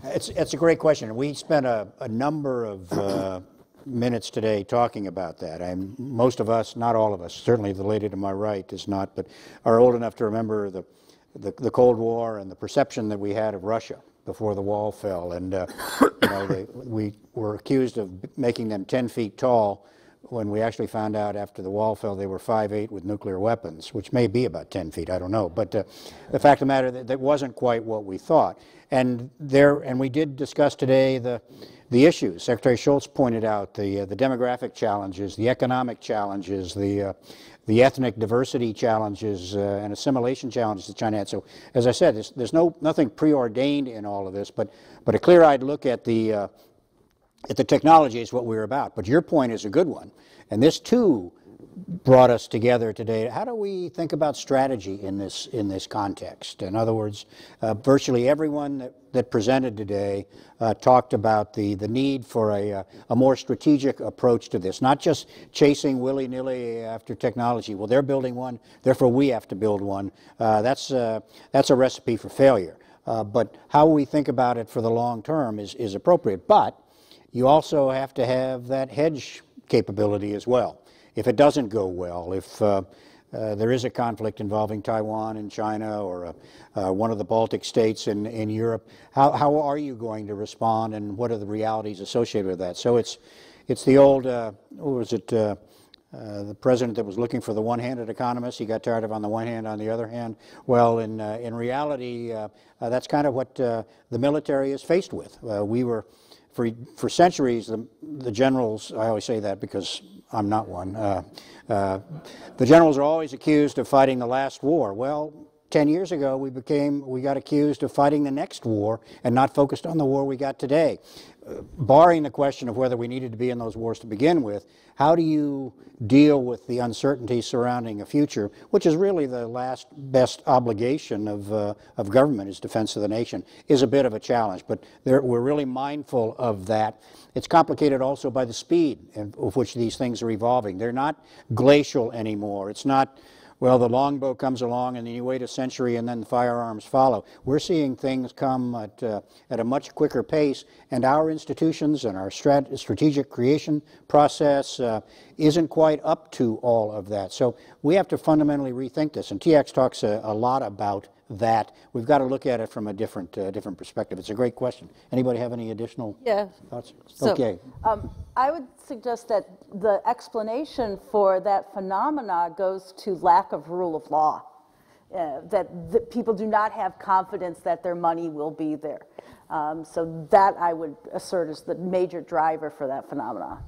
Speaker 2: It's a great question. We spent a number of minutes today talking about that. Most of us, not all of us, certainly the lady to my right is not, but are old enough to remember the Cold War and the perception that we had of Russia before the wall fell. And we were accused of making them 10 feet tall when we actually found out after the wall fell they were 5'8" with nuclear weapons, which may be about 10 feet, I don't know. But the fact of the matter, that wasn't quite what we thought. And we did discuss today the issues. Secretary Shultz pointed out the demographic challenges, the economic challenges, the ethnic diversity challenges and assimilation challenges that China had. So, as I said, there's nothing preordained in all of this, but a clear-eyed look at the technology is what we're about. But your point is a good one, and this too brought us together today. How do we think about strategy in this context? In other words, virtually everyone that presented today talked about the need for a more strategic approach to this, not just chasing willy-nilly after technology. Well, they're building one, therefore we have to build one. That's a recipe for failure. But how we think about it for the long term is appropriate. But you also have to have that hedge capability as well. If it doesn't go well, if there is a conflict involving Taiwan and China or one of the Baltic states in Europe, how are you going to respond, and what are the realities associated with that? So it's the old, what was it, the president that was looking for the one-handed economist. He got tired of on the one hand, on the other hand. Well, in reality, that's kind of what the military is faced with. We were, for centuries, the generals, I always say that because I'm not one, the generals are always accused of fighting the last war. Well, 10 years ago, we got accused of fighting the next war and not focused on the war we got today. Barring the question of whether we needed to be in those wars to begin with, how do you deal with the uncertainty surrounding a future, which is really the last best obligation of government, is defense of the nation, is a bit of a challenge. But we're really mindful of that. It's complicated also by the speed of which these things are evolving. They're not glacial anymore. It's not, well, the longbow comes along and then you wait a century and then the firearms follow. We're seeing things come at a much quicker pace, and our institutions and our strategic creation process isn't quite up to all of that. So we have to fundamentally rethink this, and TX talks a lot about that. We've got to look at it from a different perspective. It's a great question. Anybody have any additional thoughts?
Speaker 9: So,
Speaker 2: okay.
Speaker 9: I would suggest that the explanation for that phenomena goes to lack of rule of law, that people do not have confidence that their money will be there. So that I would assert is the major driver for that phenomena.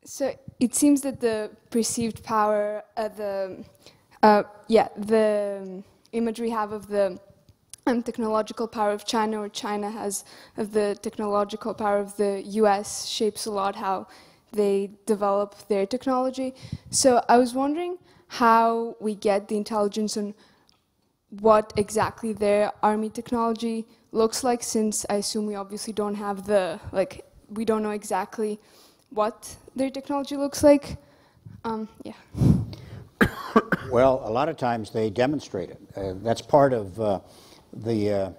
Speaker 12: So it seems that the perceived power, the image we have of the technological power of China, or China has of the technological power of the US, shapes a lot how they develop their technology. So I was wondering how we get the intelligence on what exactly their army technology looks like, since I assume we obviously don't have we don't know exactly what their technology looks like.
Speaker 2: Well, a lot of times they demonstrate it. That's part of the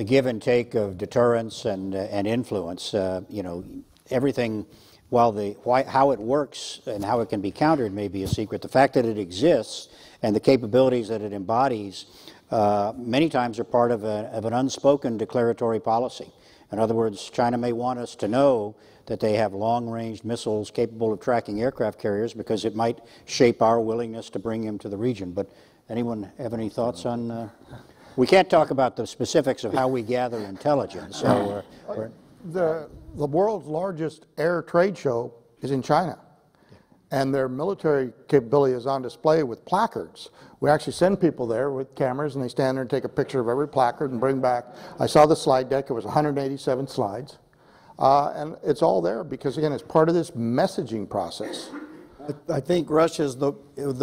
Speaker 2: give and take of deterrence and influence. Everything how it works and how it can be countered may be a secret, the fact that it exists and the capabilities that it embodies many times are part of an unspoken declaratory policy. In other words, China may want us to know that they have long-range missiles capable of tracking aircraft carriers because it might shape our willingness to bring them to the region. But anyone have any thoughts on... we can't talk about the specifics of how we gather intelligence. So
Speaker 5: the world's largest air trade show is in China, and their military capability is on display with placards. We actually send people there with cameras, and they stand there and take a picture of every placard and bring back. I saw the slide deck. It was 187 slides. And it's all there because, again, it's part of this messaging process.
Speaker 3: I think Russia's the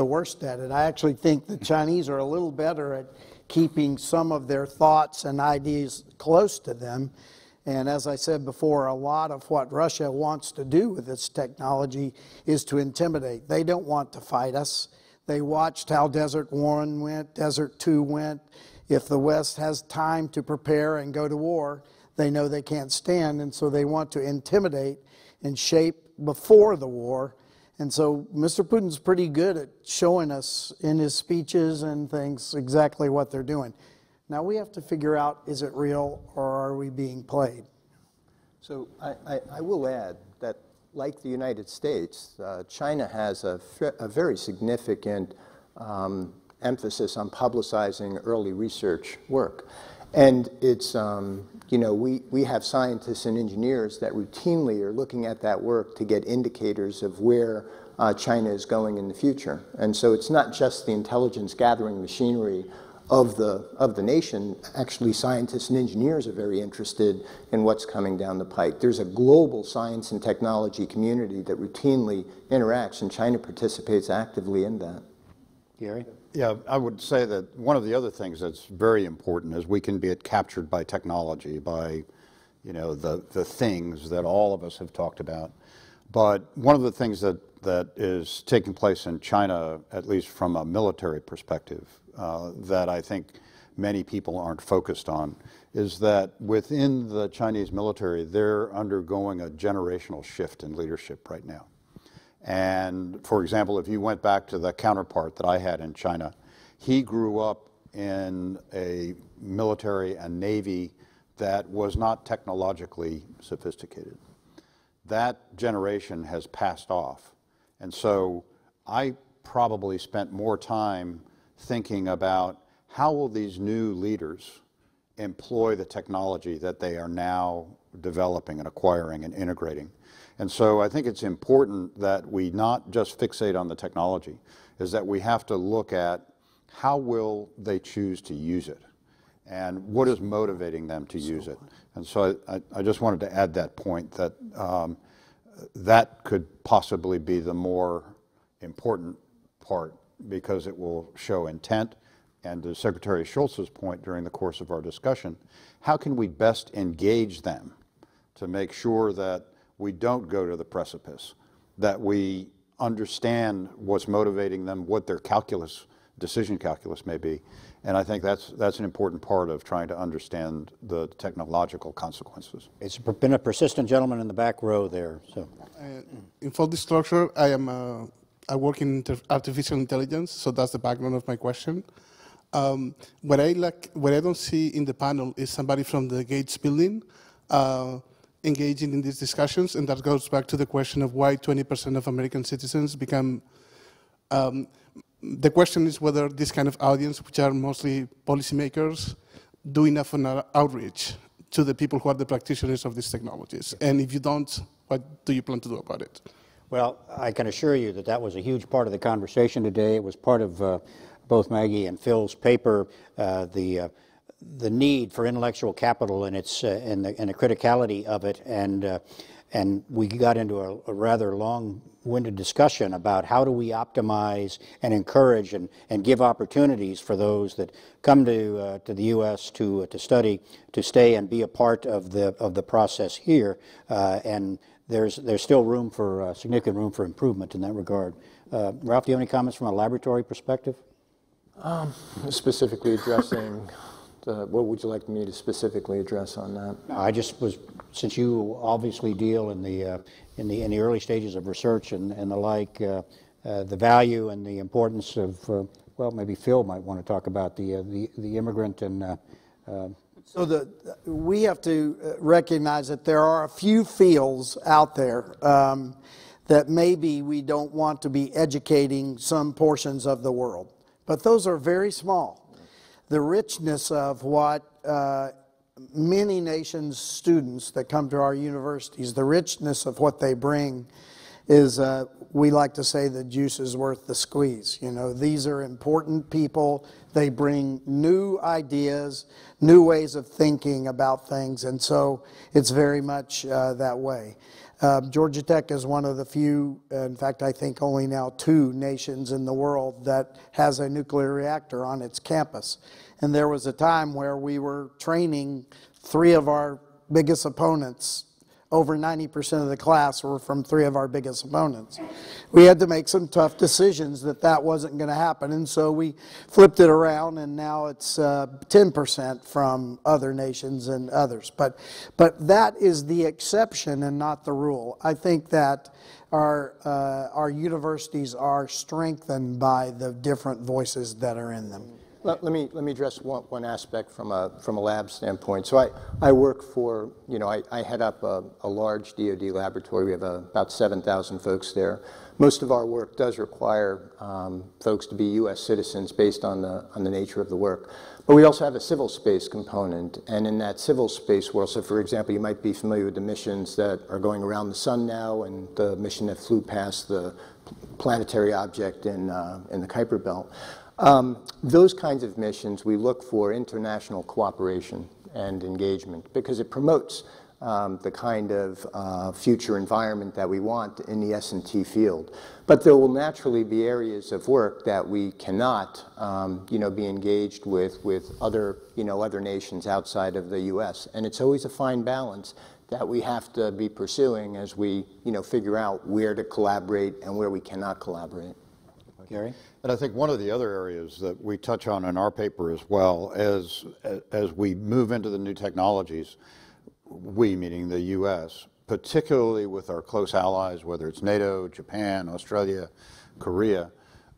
Speaker 3: worst at it. I actually think the Chinese are a little better at keeping some of their thoughts and ideas close to them. And as I said before, a lot of what Russia wants to do with its technology is to intimidate. They don't want to fight us. They watched how Desert 1 went, Desert 2 went. If the West has time to prepare and go to war, they know they can't stand, and so they want to intimidate and shape before the war. And so Mr. Putin's pretty good at showing us in his speeches and things exactly what they're doing. Now we have to figure out, is it real or are we being played?
Speaker 10: So I will add that, like the United States, China has a very significant emphasis on publicizing early research work. And it's, you know, we have scientists and engineers that routinely are looking at that work to get indicators of where China is going in the future. And so it's not just the intelligence gathering machinery of the nation. Actually, scientists and engineers are very interested in what's coming down the pike. There's a global science and technology community that routinely interacts, and China participates actively in that.
Speaker 2: Gary?
Speaker 6: Yeah, I would say that one of the other things that's very important is we can be captured by technology, by, you know, the things that all of us have talked about. But one of the things that is taking place in China, at least from a military perspective, that I think many people aren't focused on, is that within the Chinese military, they're undergoing a generational shift in leadership right now. And for example, if you went back to the counterpart that I had in China, he grew up in a military and navy that was not technologically sophisticated. That generation has passed off. And so I probably spent more time thinking about how will these new leaders employ the technology that they are now developing and acquiring and integrating. And so I think it's important that we not just fixate on the technology, is that we have to look at how will they choose to use it and what is motivating them to use it. And so I just wanted to add that point, that that could possibly be the more important part, because it will show intent. And to Secretary Shultz's point during the course of our discussion, how can we best engage them to make sure that we don't go to the precipice, that we understand what's motivating them, what their decision calculus may be. And I think that's an important part of trying to understand the technological consequences.
Speaker 2: It's been a persistent gentleman in the back row there. So,
Speaker 13: in full disclosure, I work in artificial intelligence, so that's the background of my question. What I don't see in the panel is somebody from the Gates building engaging in these discussions, and that goes back to the question of why 20% of American citizens become. The question is whether this kind of audience, which are mostly policymakers, do enough on outreach to the people who are the practitioners of these technologies. And if you don't, what do you plan to do about it?
Speaker 2: Well, I can assure you that that was a huge part of the conversation today. It was part of both Maggie and Phil's paper, the need for intellectual capital and its and the criticality of it, and we got into a rather long-winded discussion about how do we optimize and encourage and give opportunities for those that come to the U.S. to study, to stay and be a part of the process here, and there's still room for significant room for improvement in that regard. Ralph, do you have any comments from a laboratory perspective?
Speaker 10: Specifically addressing what would you like me to specifically address on that?
Speaker 2: I just was, since you obviously deal in the early stages of research and the like, the value and the importance of, well, maybe Phil might want to talk about the immigrant and.
Speaker 3: So we have to recognize that there are a few fields out there that maybe we don't want to be educating some portions of the world, but those are very small. The richness of what many nations' students that come to our universities, the richness of what they bring is, we like to say, the juice is worth the squeeze. You know, these are important people. They bring new ideas, new ways of thinking about things, and so it's very much that way. Georgia Tech is one of the few, in fact, I think only now 2 nations in the world that has a nuclear reactor on its campus. And there was a time where we were training 3 of our biggest opponents. Over 90% of the class were from 3 of our biggest opponents. We had to make some tough decisions that wasn't going to happen, and so we flipped it around, and now it's 10% from other nations and others. But that is the exception and not the rule. I think that our universities are strengthened by the different voices that are in them.
Speaker 10: Let me address one aspect from a lab standpoint. So I work for, I head up a large DoD laboratory. We have about 7,000 folks there. Most of our work does require folks to be U.S. citizens based on the nature of the work. But we also have a civil space component, and in that civil space world, so for example, you might be familiar with the missions that are going around the sun now, and the mission that flew past the planetary object in the Kuiper Belt. Those kinds of missions, we look for international cooperation and engagement because it promotes the kind of future environment that we want in the S&T field. But there will naturally be areas of work that we cannot, be engaged with other, other nations outside of the U.S. And it's always a fine balance that we have to be pursuing as we, figure out where to collaborate and where we cannot collaborate.
Speaker 2: Gary?
Speaker 6: And I think one of the other areas that we touch on in our paper as well, as we move into the new technologies, we, meaning the U.S., particularly with our close allies, whether it's NATO, Japan, Australia, Korea,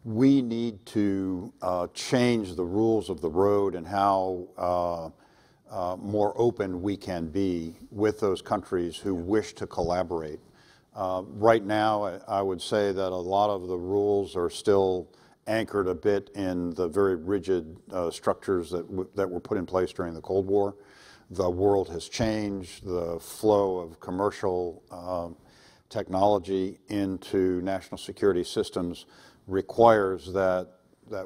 Speaker 6: we need to change the rules of the road and how more open we can be with those countries who wish to collaborate. Right now, I would say that a lot of the rules are still anchored a bit in the very rigid structures that were put in place during the Cold War. The world has changed. The flow of commercial technology into national security systems requires that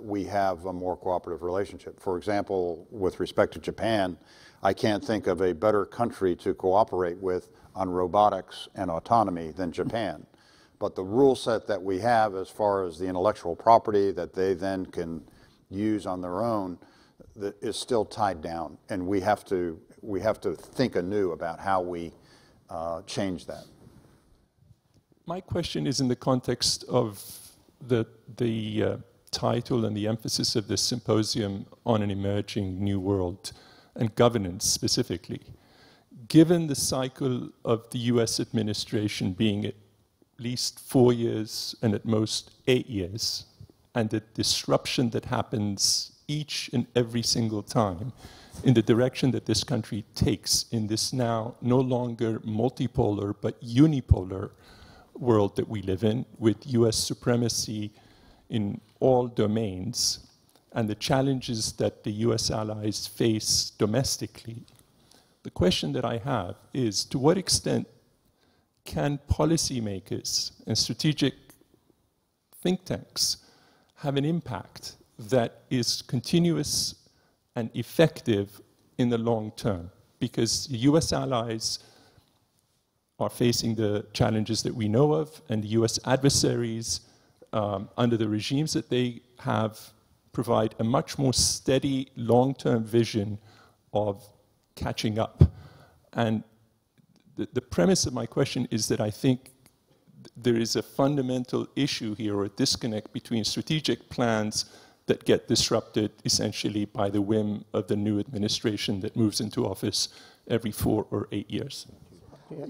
Speaker 6: we have a more cooperative relationship. For example, with respect to Japan, I can't think of a better country to cooperate with on robotics and autonomy than Japan. But the rule set that we have as far as the intellectual property that they then can use on their own is still tied down, and we have to think anew about how we change that.
Speaker 14: My question is in the context of the title and the emphasis of this symposium on an emerging new world and governance specifically. Given the cycle of the US administration being at least 4 years and at most 8 years, and the disruption that happens each and every single time in the direction that this country takes in this now no longer multipolar but unipolar world that we live in, with US supremacy in all domains, and the challenges that the US allies face domestically. The question that I have is, to what extent can policymakers and strategic think tanks have an impact that is continuous and effective in the long term? Because the US allies are facing the challenges that we know of, and the US adversaries, under the regimes that they have, provide a much more steady, long-term vision of catching up. And the premise of my question is that I think there is a fundamental issue here, or a disconnect between strategic plans that get disrupted essentially by the whim of the new administration that moves into office every 4 or 8 years.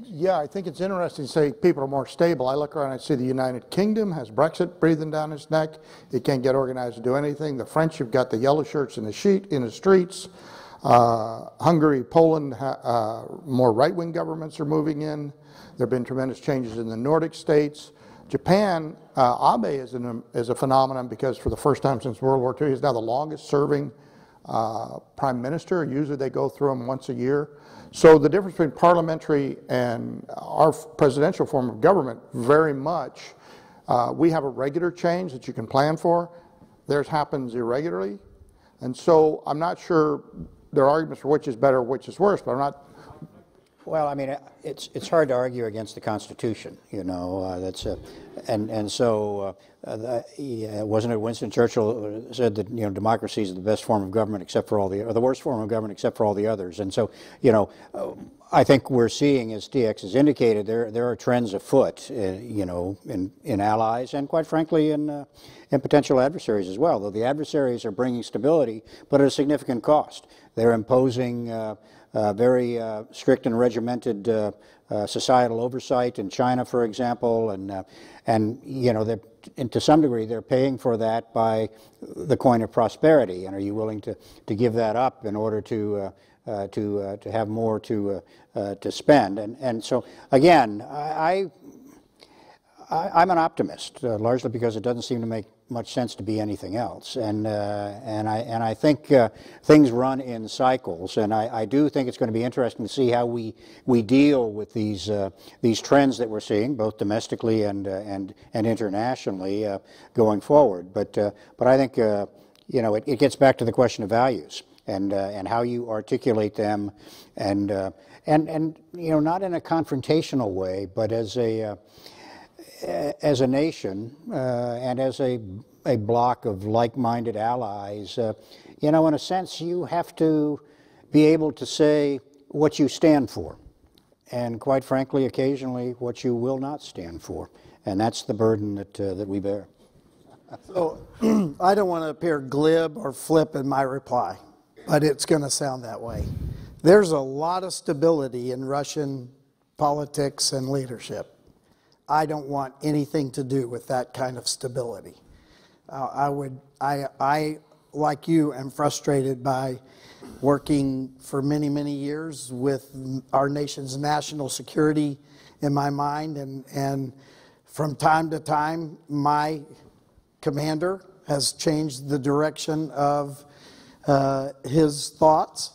Speaker 5: Yeah, I think it's interesting to say people are more stable. I look around and I see the United Kingdom has Brexit breathing down its neck. It can't get organized to do anything. The French have got the yellow shirts in the streets. Hungary, Poland, more right-wing governments are moving in. There have been tremendous changes in the Nordic states. Japan, Abe is a phenomenon because for the first time since World War II, he's now the longest serving prime minister. Usually they go through him once a year. So the difference between parliamentary and our presidential form of government, very much, we have a regular change that you can plan for. Theirs happens irregularly. And so I'm not sure there are arguments for which is better, which is worse, but I'm not.
Speaker 2: Well, I mean, it's hard to argue against the Constitution, you know. Wasn't it Winston Churchill said that, you know, democracy is the best form of government except for all the, or the worst form of government except for all the others. And so, you know, I think we're seeing, as DX has indicated, there are trends afoot, you know, in allies and, quite frankly, in potential adversaries as well. Though the adversaries are bringing stability, but at a significant cost. They're imposing very strict and regimented societal oversight in China, for example, and you know, and to some degree they're paying for that by the coin of prosperity. And are you willing to give that up in order to have more to spend? And so again, I'm an optimist, largely because it doesn't seem to make much sense to be anything else, and I think things run in cycles, and I do think it's going to be interesting to see how we deal with these trends that we're seeing, both domestically and internationally, going forward. But I think you know, it gets back to the question of values and how you articulate them, and you know, not in a confrontational way, but as a nation and as a block of like-minded allies, you know, in a sense, you have to be able to say what you stand for, and quite frankly, occasionally, what you will not stand for, and that's the burden that we bear.
Speaker 3: So I don't want to appear glib or flip in my reply, but it's going to sound that way. There's a lot of stability in Russian politics and leadership. I don't want anything to do with that kind of stability. I, like you, am frustrated by working for many, many years with our nation's national security in my mind, and from time to time, my commander has changed the direction of his thoughts,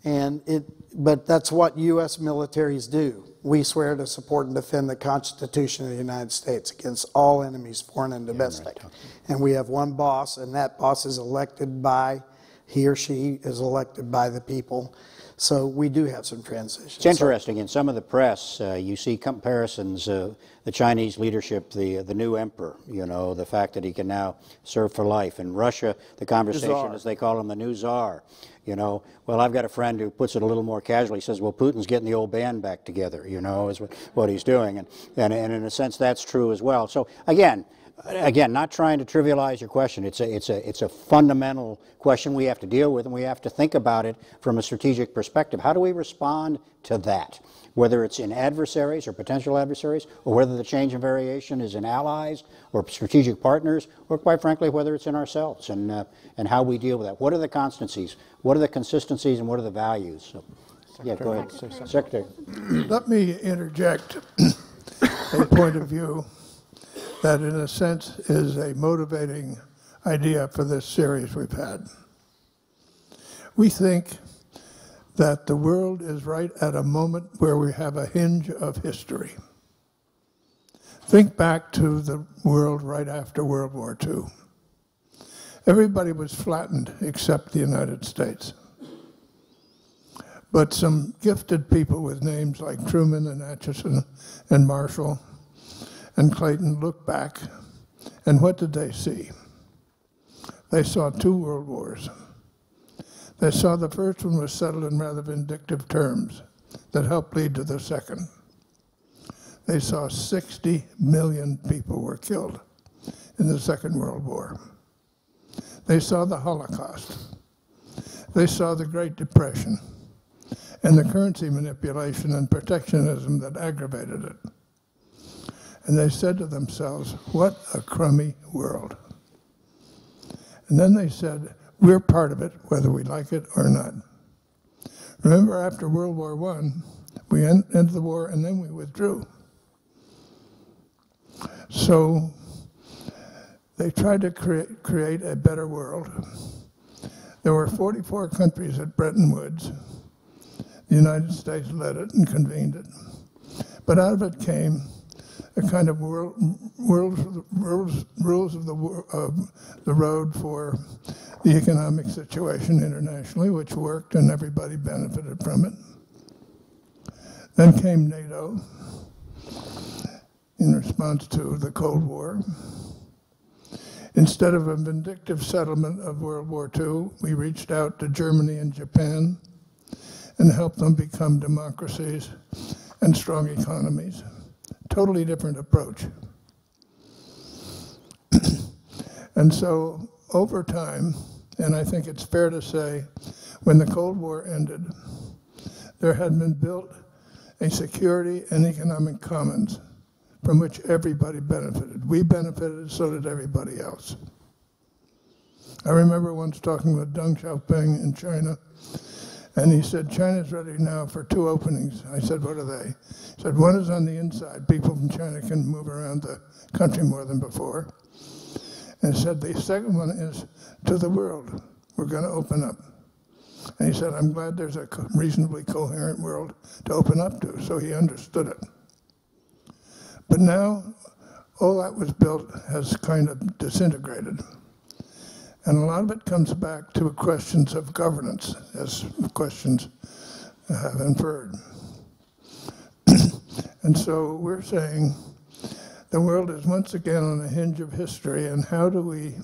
Speaker 3: but that's what U.S. militaries do. We swear to support and defend the Constitution of the United States against all enemies, foreign and domestic. Yeah, right. And we have one boss, and that boss is elected by, he or she is elected by the people. So we do have some transitions.
Speaker 2: It's interesting. In some of the press, you see comparisons, the Chinese leadership, the new emperor, you know, the fact that he can now serve for life. In Russia, the conversation, as they call him, the new czar. You know, well, I've got a friend who puts it a little more casually. He says, well, Putin's getting the old band back together, you know, is what he's doing. And in a sense, that's true as well. So, again, not trying to trivialize your question. It's a fundamental question we have to deal with, and we have to think about it from a strategic perspective. How do we respond to that? Whether it's in adversaries or potential adversaries, or whether the change and variation is in allies or strategic partners, or quite frankly, whether it's in ourselves, and how we deal with that. What are the constancies? What are the consistencies, and what are the values? So, yeah, go ahead, Secretary.
Speaker 1: Let me interject a point of view that, in a sense, is a motivating idea for this series we've had. We think that the world is right at a moment where we have a hinge of history. Think back to the world right after World War II. Everybody was flattened except the United States. But some gifted people with names like Truman and Acheson and Marshall and Clayton looked back, and what did they see? They saw 2 world wars. They saw the first one was settled in rather vindictive terms that helped lead to the second. They saw 60 million people were killed in the Second World War. They saw the Holocaust. They saw the Great Depression and the currency manipulation and protectionism that aggravated it. And they said to themselves, what a crummy world. And then they said, we're part of it, whether we like it or not. Remember, after World War I, we ended the war and then we withdrew. So they tried to create a better world. There were 44 countries at Bretton Woods. The United States led it and convened it. But out of it came a kind of rules of the road for the economic situation internationally, which worked and everybody benefited from it. Then came NATO in response to the Cold War. Instead of a vindictive settlement of World War II, we reached out to Germany and Japan and helped them become democracies and strong economies. Totally different approach. And so over time, and I think it's fair to say, when the Cold War ended, there had been built a security and economic commons from which everybody benefited. We benefited, so did everybody else. I remember once talking with Deng Xiaoping in China, and he said, China's ready now for 2 openings. I said, what are they? He said, one is on the inside. People from China can move around the country more than before. And he said, the second one is to the world. We're going to open up. And he said, I'm glad there's a reasonably coherent world to open up to. So he understood it. But now, all that was built has kind of disintegrated. And a lot of it comes back to questions of governance, as questions have inferred. And so we're saying the world is once again on a hinge of history, and how do we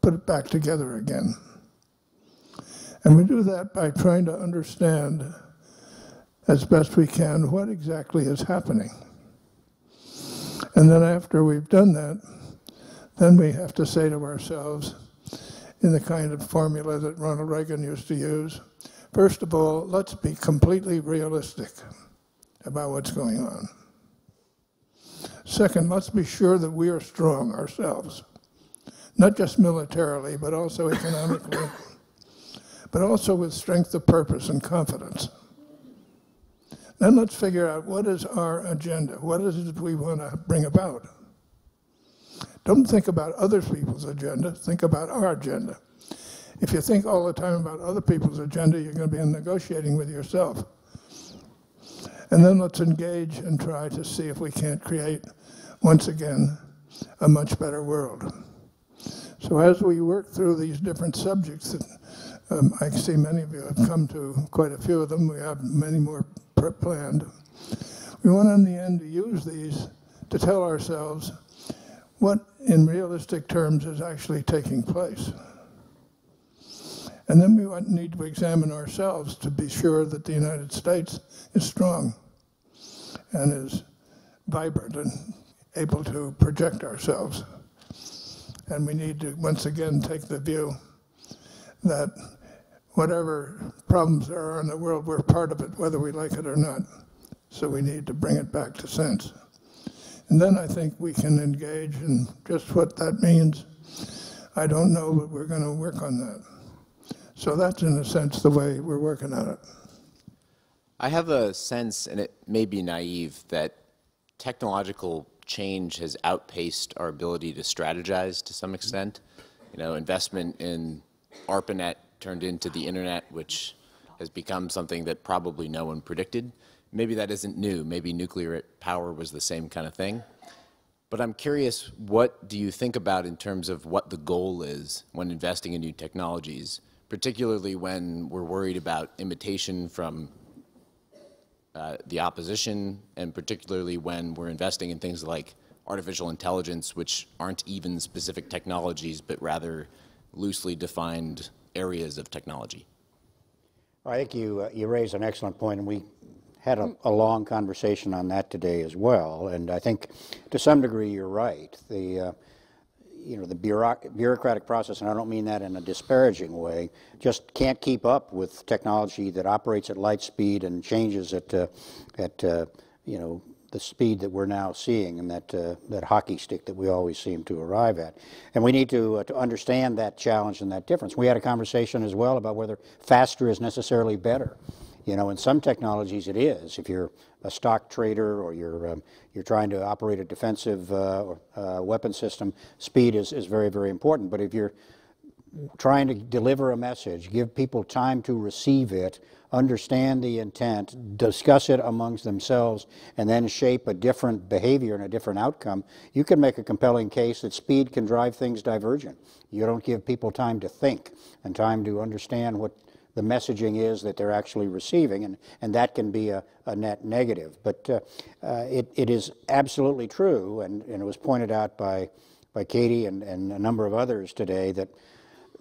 Speaker 1: put it back together again? And we do that by trying to understand, as best we can, what exactly is happening. And then after we've done that, then we have to say to ourselves, in the kind of formula that Ronald Reagan used to use, first of all, let's be completely realistic about what's going on. Second, let's be sure that we are strong ourselves, not just militarily, but also economically, but also with strength of purpose and confidence. Then let's figure out what is our agenda, what is it we want to bring about. Don't think about other people's agenda, think about our agenda. If you think all the time about other people's agenda, you're going to be negotiating with yourself. And then let's engage and try to see if we can't create, once again, a much better world. So as we work through these different subjects, that I see many of you have come to quite a few of them. We have many more planned. We want in the end to use these to tell ourselves what, in realistic terms, is actually taking place. And then we need to examine ourselves to be sure that the United States is strong and is vibrant and able to project ourselves. And we need to, once again, take the view that whatever problems there are in the world, we're part of it, whether we like it or not. So we need to bring it back to sense. And then I think we can engage in just what that means. I don't know, but we're going to work on that. So that's, in a sense, the way we're working on it.
Speaker 15: I have a sense, and it may be naive, that technological change has outpaced our ability to strategize to some extent. You know, investment in ARPANET turned into the internet, which has become something that probably no one predicted. Maybe that isn't new. Maybe nuclear power was the same kind of thing. But I'm curious, what do you think about in terms of what the goal is when investing in new technologies, particularly when we're worried about imitation from the opposition, and particularly when we're investing in things like artificial intelligence, which aren't even specific technologies, but rather loosely defined areas of technology?
Speaker 2: I think you raise an excellent point, and we had a long conversation on that today as well. And I think to some degree you're right. the bureaucratic process, and I don't mean that in a disparaging way, just can't keep up with technology that operates at light speed and changes at the speed that we're now seeing, and that hockey stick that we always seem to arrive at. And we need to understand that challenge and that difference. We had a conversation as well about whether faster is necessarily better. In some technologies it is. If you're a stock trader or you're trying to operate a defensive weapon system, speed is very, very important. But if you're trying to deliver a message, give people time to receive it, understand the intent, discuss it amongst themselves, and then shape a different behavior and a different outcome, you can make a compelling case that speed can drive things divergent. You don't give people time to think and time to understand what the messaging is that they're actually receiving, and that can be a net negative. But it is absolutely true, and it was pointed out by Katie and a number of others today, that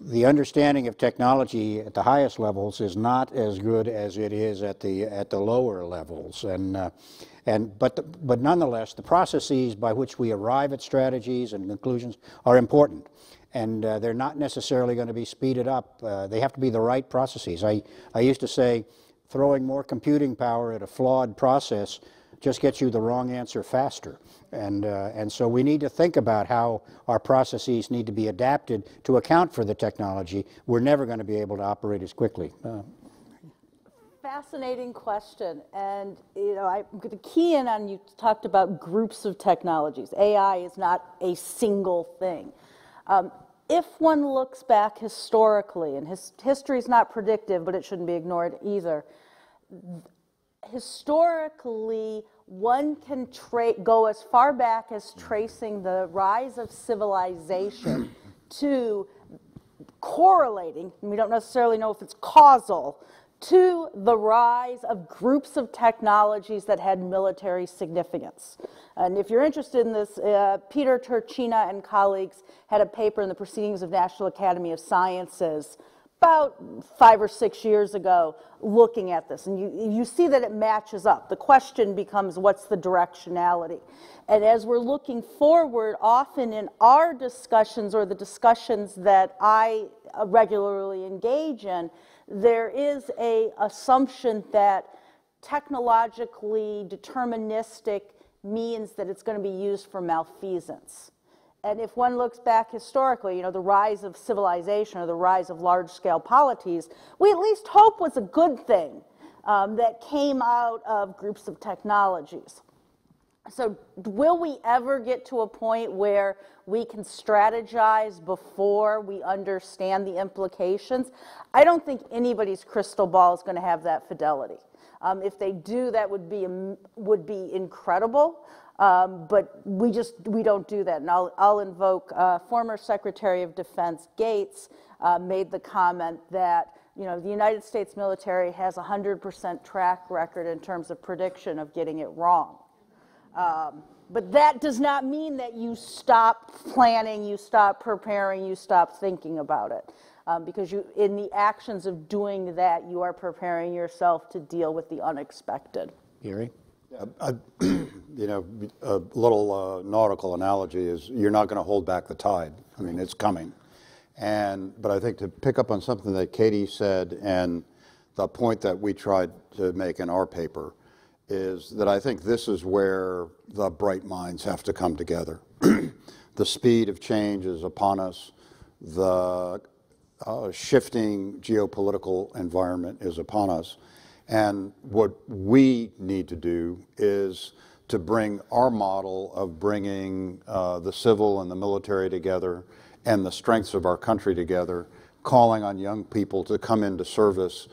Speaker 2: the understanding of technology at the highest levels is not as good as it is at the lower levels, but nonetheless, the processes by which we arrive at strategies and conclusions are important, and they're not necessarily going to be speeded up. They have to be the right processes. I used to say, throwing more computing power at a flawed process just gets you the wrong answer faster. And so we need to think about how our processes need to be adapted to account for the technology. We're never going to be able to operate as quickly.
Speaker 9: Fascinating question. And I'm going to key in on, you talked about groups of technologies. AI is not a single thing. If one looks back historically, and history is not predictive, but it shouldn't be ignored either, historically, one can go as far back as tracing the rise of civilization to correlating, and we don't necessarily know if it's causal, to the rise of groups of technologies that had military significance. And if you're interested in this, Peter Turchina and colleagues had a paper in the Proceedings of National Academy of Sciences about 5 or 6 years ago looking at this, and you see that it matches up. The question becomes, what's the directionality? And as we're looking forward, often in our discussions or the discussions that I regularly engage in, there is an assumption that technologically deterministic means that it's going to be used for malfeasance. And if one looks back historically, the rise of civilization or the rise of large-scale polities, we at least hope was a good thing that came out of groups of technologies. So will we ever get to a point where we can strategize before we understand the implications? I don't think anybody's crystal ball is going to have that fidelity. If they do, that would be incredible. But we don't do that. And I'll invoke former Secretary of Defense Gates made the comment that the United States military has a 100% track record in terms of prediction of getting it wrong. But that does not mean that you stop planning, you stop preparing, you stop thinking about it. Because in the actions of doing that, you are preparing yourself to deal with the unexpected.
Speaker 2: Gary?
Speaker 6: A little nautical analogy is you're not going to hold back the tide. I mean, it's coming. But I think to pick up on something that Katie said and the point that we tried to make in our paper is that I think this is where the bright minds have to come together. The speed of change is upon us. The shifting geopolitical environment is upon us. And what we need to do is to bring our model of bringing the civil and the military together and the strengths of our country together, calling on young people to come into service,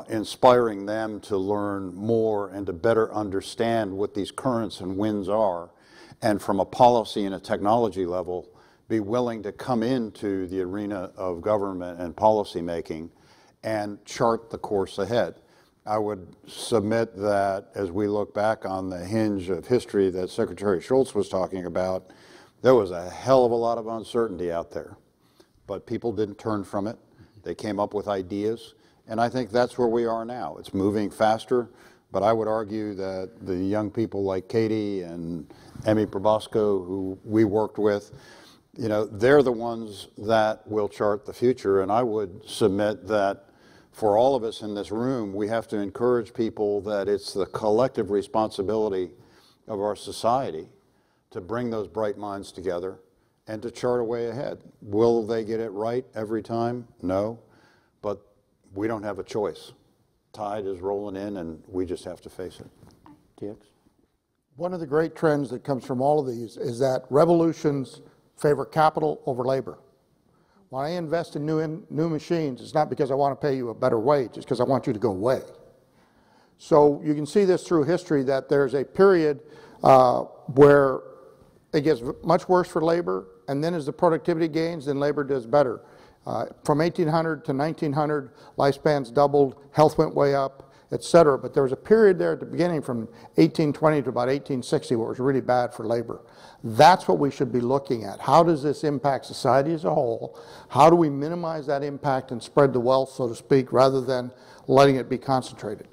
Speaker 6: inspiring them to learn more and to better understand what these currents and winds are, and from a policy and a technology level, be willing to come into the arena of government and policy making and chart the course ahead. I would submit that as we look back on the hinge of history that Secretary Shultz was talking about, there was a hell of a lot of uncertainty out there, but people didn't turn from it. They came up with ideas, and I think that's where we are now. It's moving faster, but I would argue that the young people like Katie and Emmy Probosco, who we worked with, you know, they're the ones that will chart the future. And I would submit that for all of us in this room, we have to encourage people that it's the collective responsibility of our society to bring those bright minds together and to chart a way ahead. Will they get it right every time? No, but we don't have a choice. Tide is rolling in and we just have to face it. TX?
Speaker 5: One of the great trends that comes from all of these is that revolutions favor capital over labor. When I invest in new machines, it's not because I want to pay you a better wage, it's because I want you to go away. So you can see this through history that there's a period where it gets much worse for labor, and then as the productivity gains, then labor does better. From 1800 to 1900, lifespans doubled, health went way up, et cetera. But there was a period there at the beginning from 1820 to about 1860 where it was really bad for labor. That's what we should be looking at. How does this impact society as a whole? How do we minimize that impact and spread the wealth, so to speak, rather than letting it be concentrated?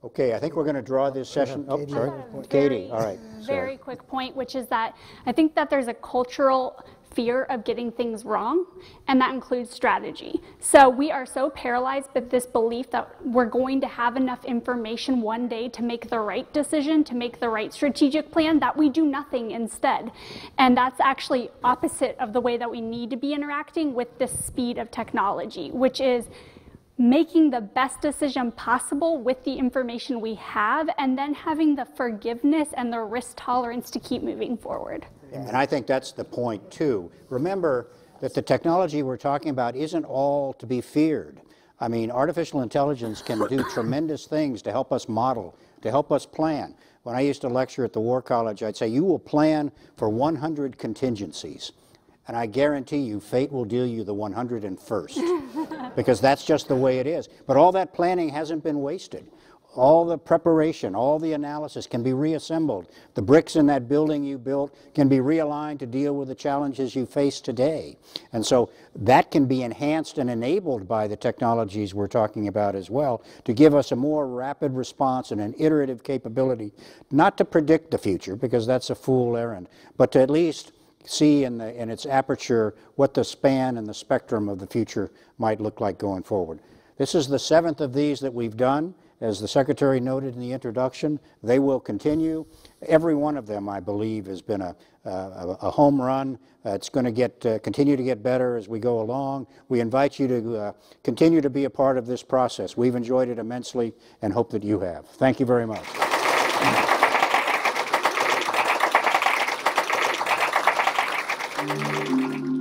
Speaker 2: Okay, I think we're going to draw this session. Oh, sorry. Katie, all right.
Speaker 4: Very quick point, which is that I think that there's a cultural fear of getting things wrong, and that includes strategy. So we are so paralyzed with this belief that we're going to have enough information one day to make the right decision, to make the right strategic plan, that we do nothing instead. And that's actually opposite of the way that we need to be interacting with the speed of technology, which is making the best decision possible with the information we have, and then having the forgiveness and the risk tolerance to keep moving forward.
Speaker 2: And I think that's the point, too. Remember that the technology we're talking about isn't all to be feared. I mean, artificial intelligence can do tremendous things to help us model, to help us plan. When I used to lecture at the War College, I'd say, you will plan for 100 contingencies. And I guarantee you, fate will deal you the 101st, because that's just the way it is. But all that planning hasn't been wasted. All the preparation, all the analysis can be reassembled. The bricks in that building you built can be realigned to deal with the challenges you face today. And so that can be enhanced and enabled by the technologies we're talking about as well, to give us a more rapid response and an iterative capability, not to predict the future, because that's a fool errand, but to at least see in its aperture what the span and the spectrum of the future might look like going forward. This is the 7th of these that we've done. As the Secretary noted in the introduction, they will continue. Every one of them, I believe, has been a home run. It's going to continue to get better as we go along. We invite you to continue to be a part of this process. We've enjoyed it immensely and hope that you have. Thank you very much.
Speaker 1: Thank you.